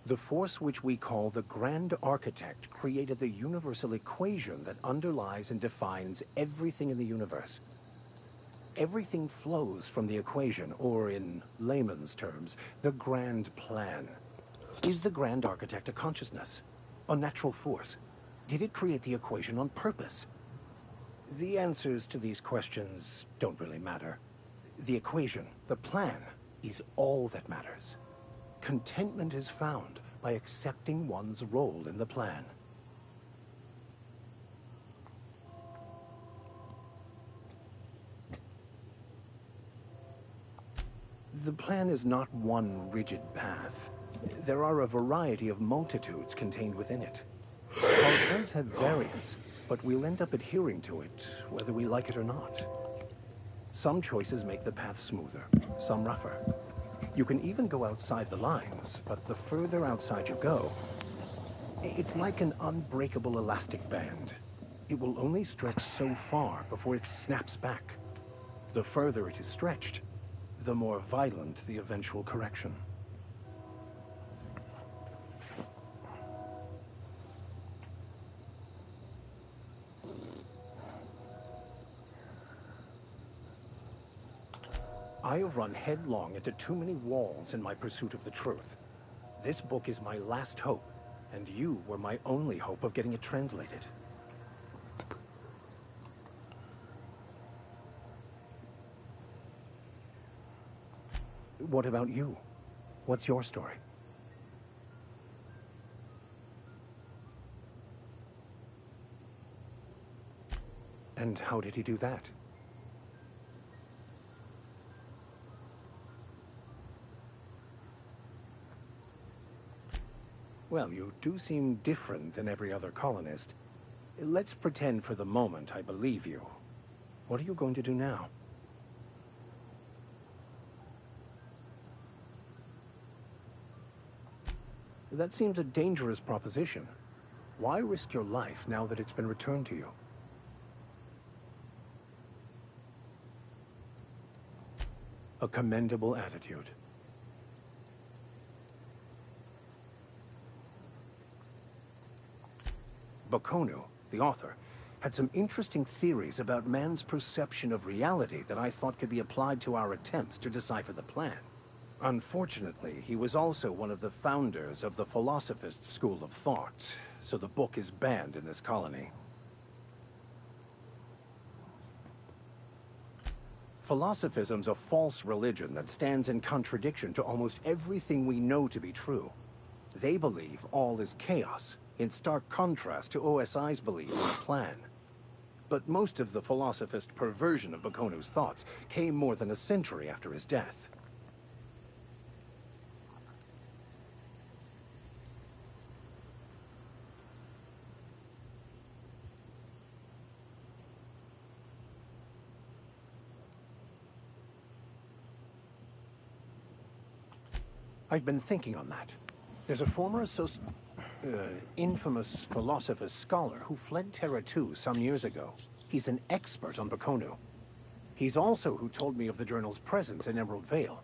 Speaker 5: The force which we call the Grand Architect created the universal equation that underlies and defines everything in the universe. Everything flows from the equation, or in layman's terms, the grand plan. Is the Grand Architect a consciousness? A natural force? Did it create the equation on purpose? The answers to these questions don't really matter. The equation, the plan, is all that matters. Contentment is found by accepting one's role in the plan. The plan is not one rigid path. There are a variety of multitudes contained within it. Our paths have variance, but we'll end up adhering to it, whether we like it or not. Some choices make the path smoother, some rougher. You can even go outside the lines, but the further outside you go, it's like an unbreakable elastic band. It will only stretch so far before it snaps back. The further it is stretched, the more violent the eventual correction. I have run headlong into too many walls in my pursuit of the truth. This book is my last hope, and you were my only hope of getting it translated. What about you? What's your story? And how did he do that? Well, you do seem different than every other colonist. Let's pretend for the moment I believe you. What are you going to do now? That seems a dangerous proposition. Why risk your life now that it's been returned to you? A commendable attitude. Bakonu, the author, had some interesting theories about man's perception of reality that I thought could be applied to our attempts to decipher the plan. Unfortunately, he was also one of the founders of the Philosophist school of thought, so the book is banned in this colony. Philosophism's a false religion that stands in contradiction to almost everything we know to be true. They believe all is chaos, in stark contrast to OSI's belief in the plan. But most of the philosophist perversion of Bakonu's thoughts came more than a century after his death. I've been thinking on that. There's a former infamous philosopher scholar who fled Terra 2 some years ago. He's an expert on Bakonu. He's also who told me of the journal's presence in Emerald Vale.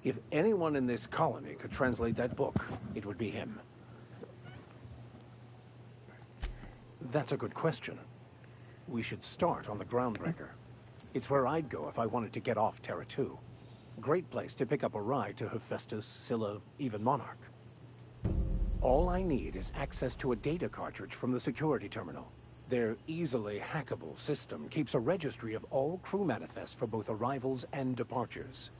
Speaker 5: If anyone in this colony could translate that book, it would be him. That's a good question. We should start on the Groundbreaker. It's where I'd go if I wanted to get off Terra 2. Great place to pick up a ride to Hephaestus, Scylla, even Monarch. All I need is access to a data cartridge from the security terminal. Their easily hackable system keeps a registry of all crew manifests for both arrivals and departures.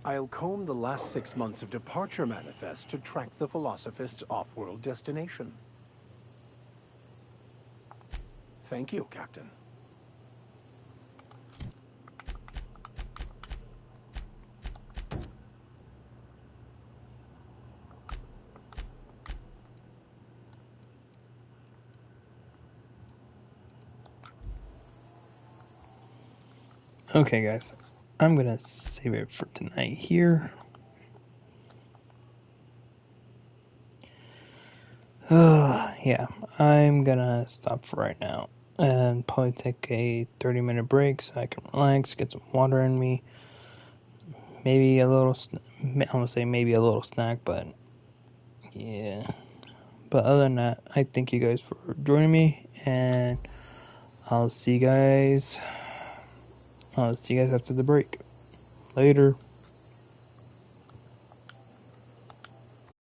Speaker 5: I'll comb the last 6 months of departure manifests to track the Philosophist's off-world destination. Thank you, Captain.
Speaker 1: Okay, guys, I'm gonna save it for tonight here. Yeah, I'm gonna stop for right now and probably take a 30-minute break so I can relax, get some water in me, maybe a little, I'm gonna say maybe a little snack, but yeah. But other than that, I thank you guys for joining me, and I'll see you guys after the break. Later.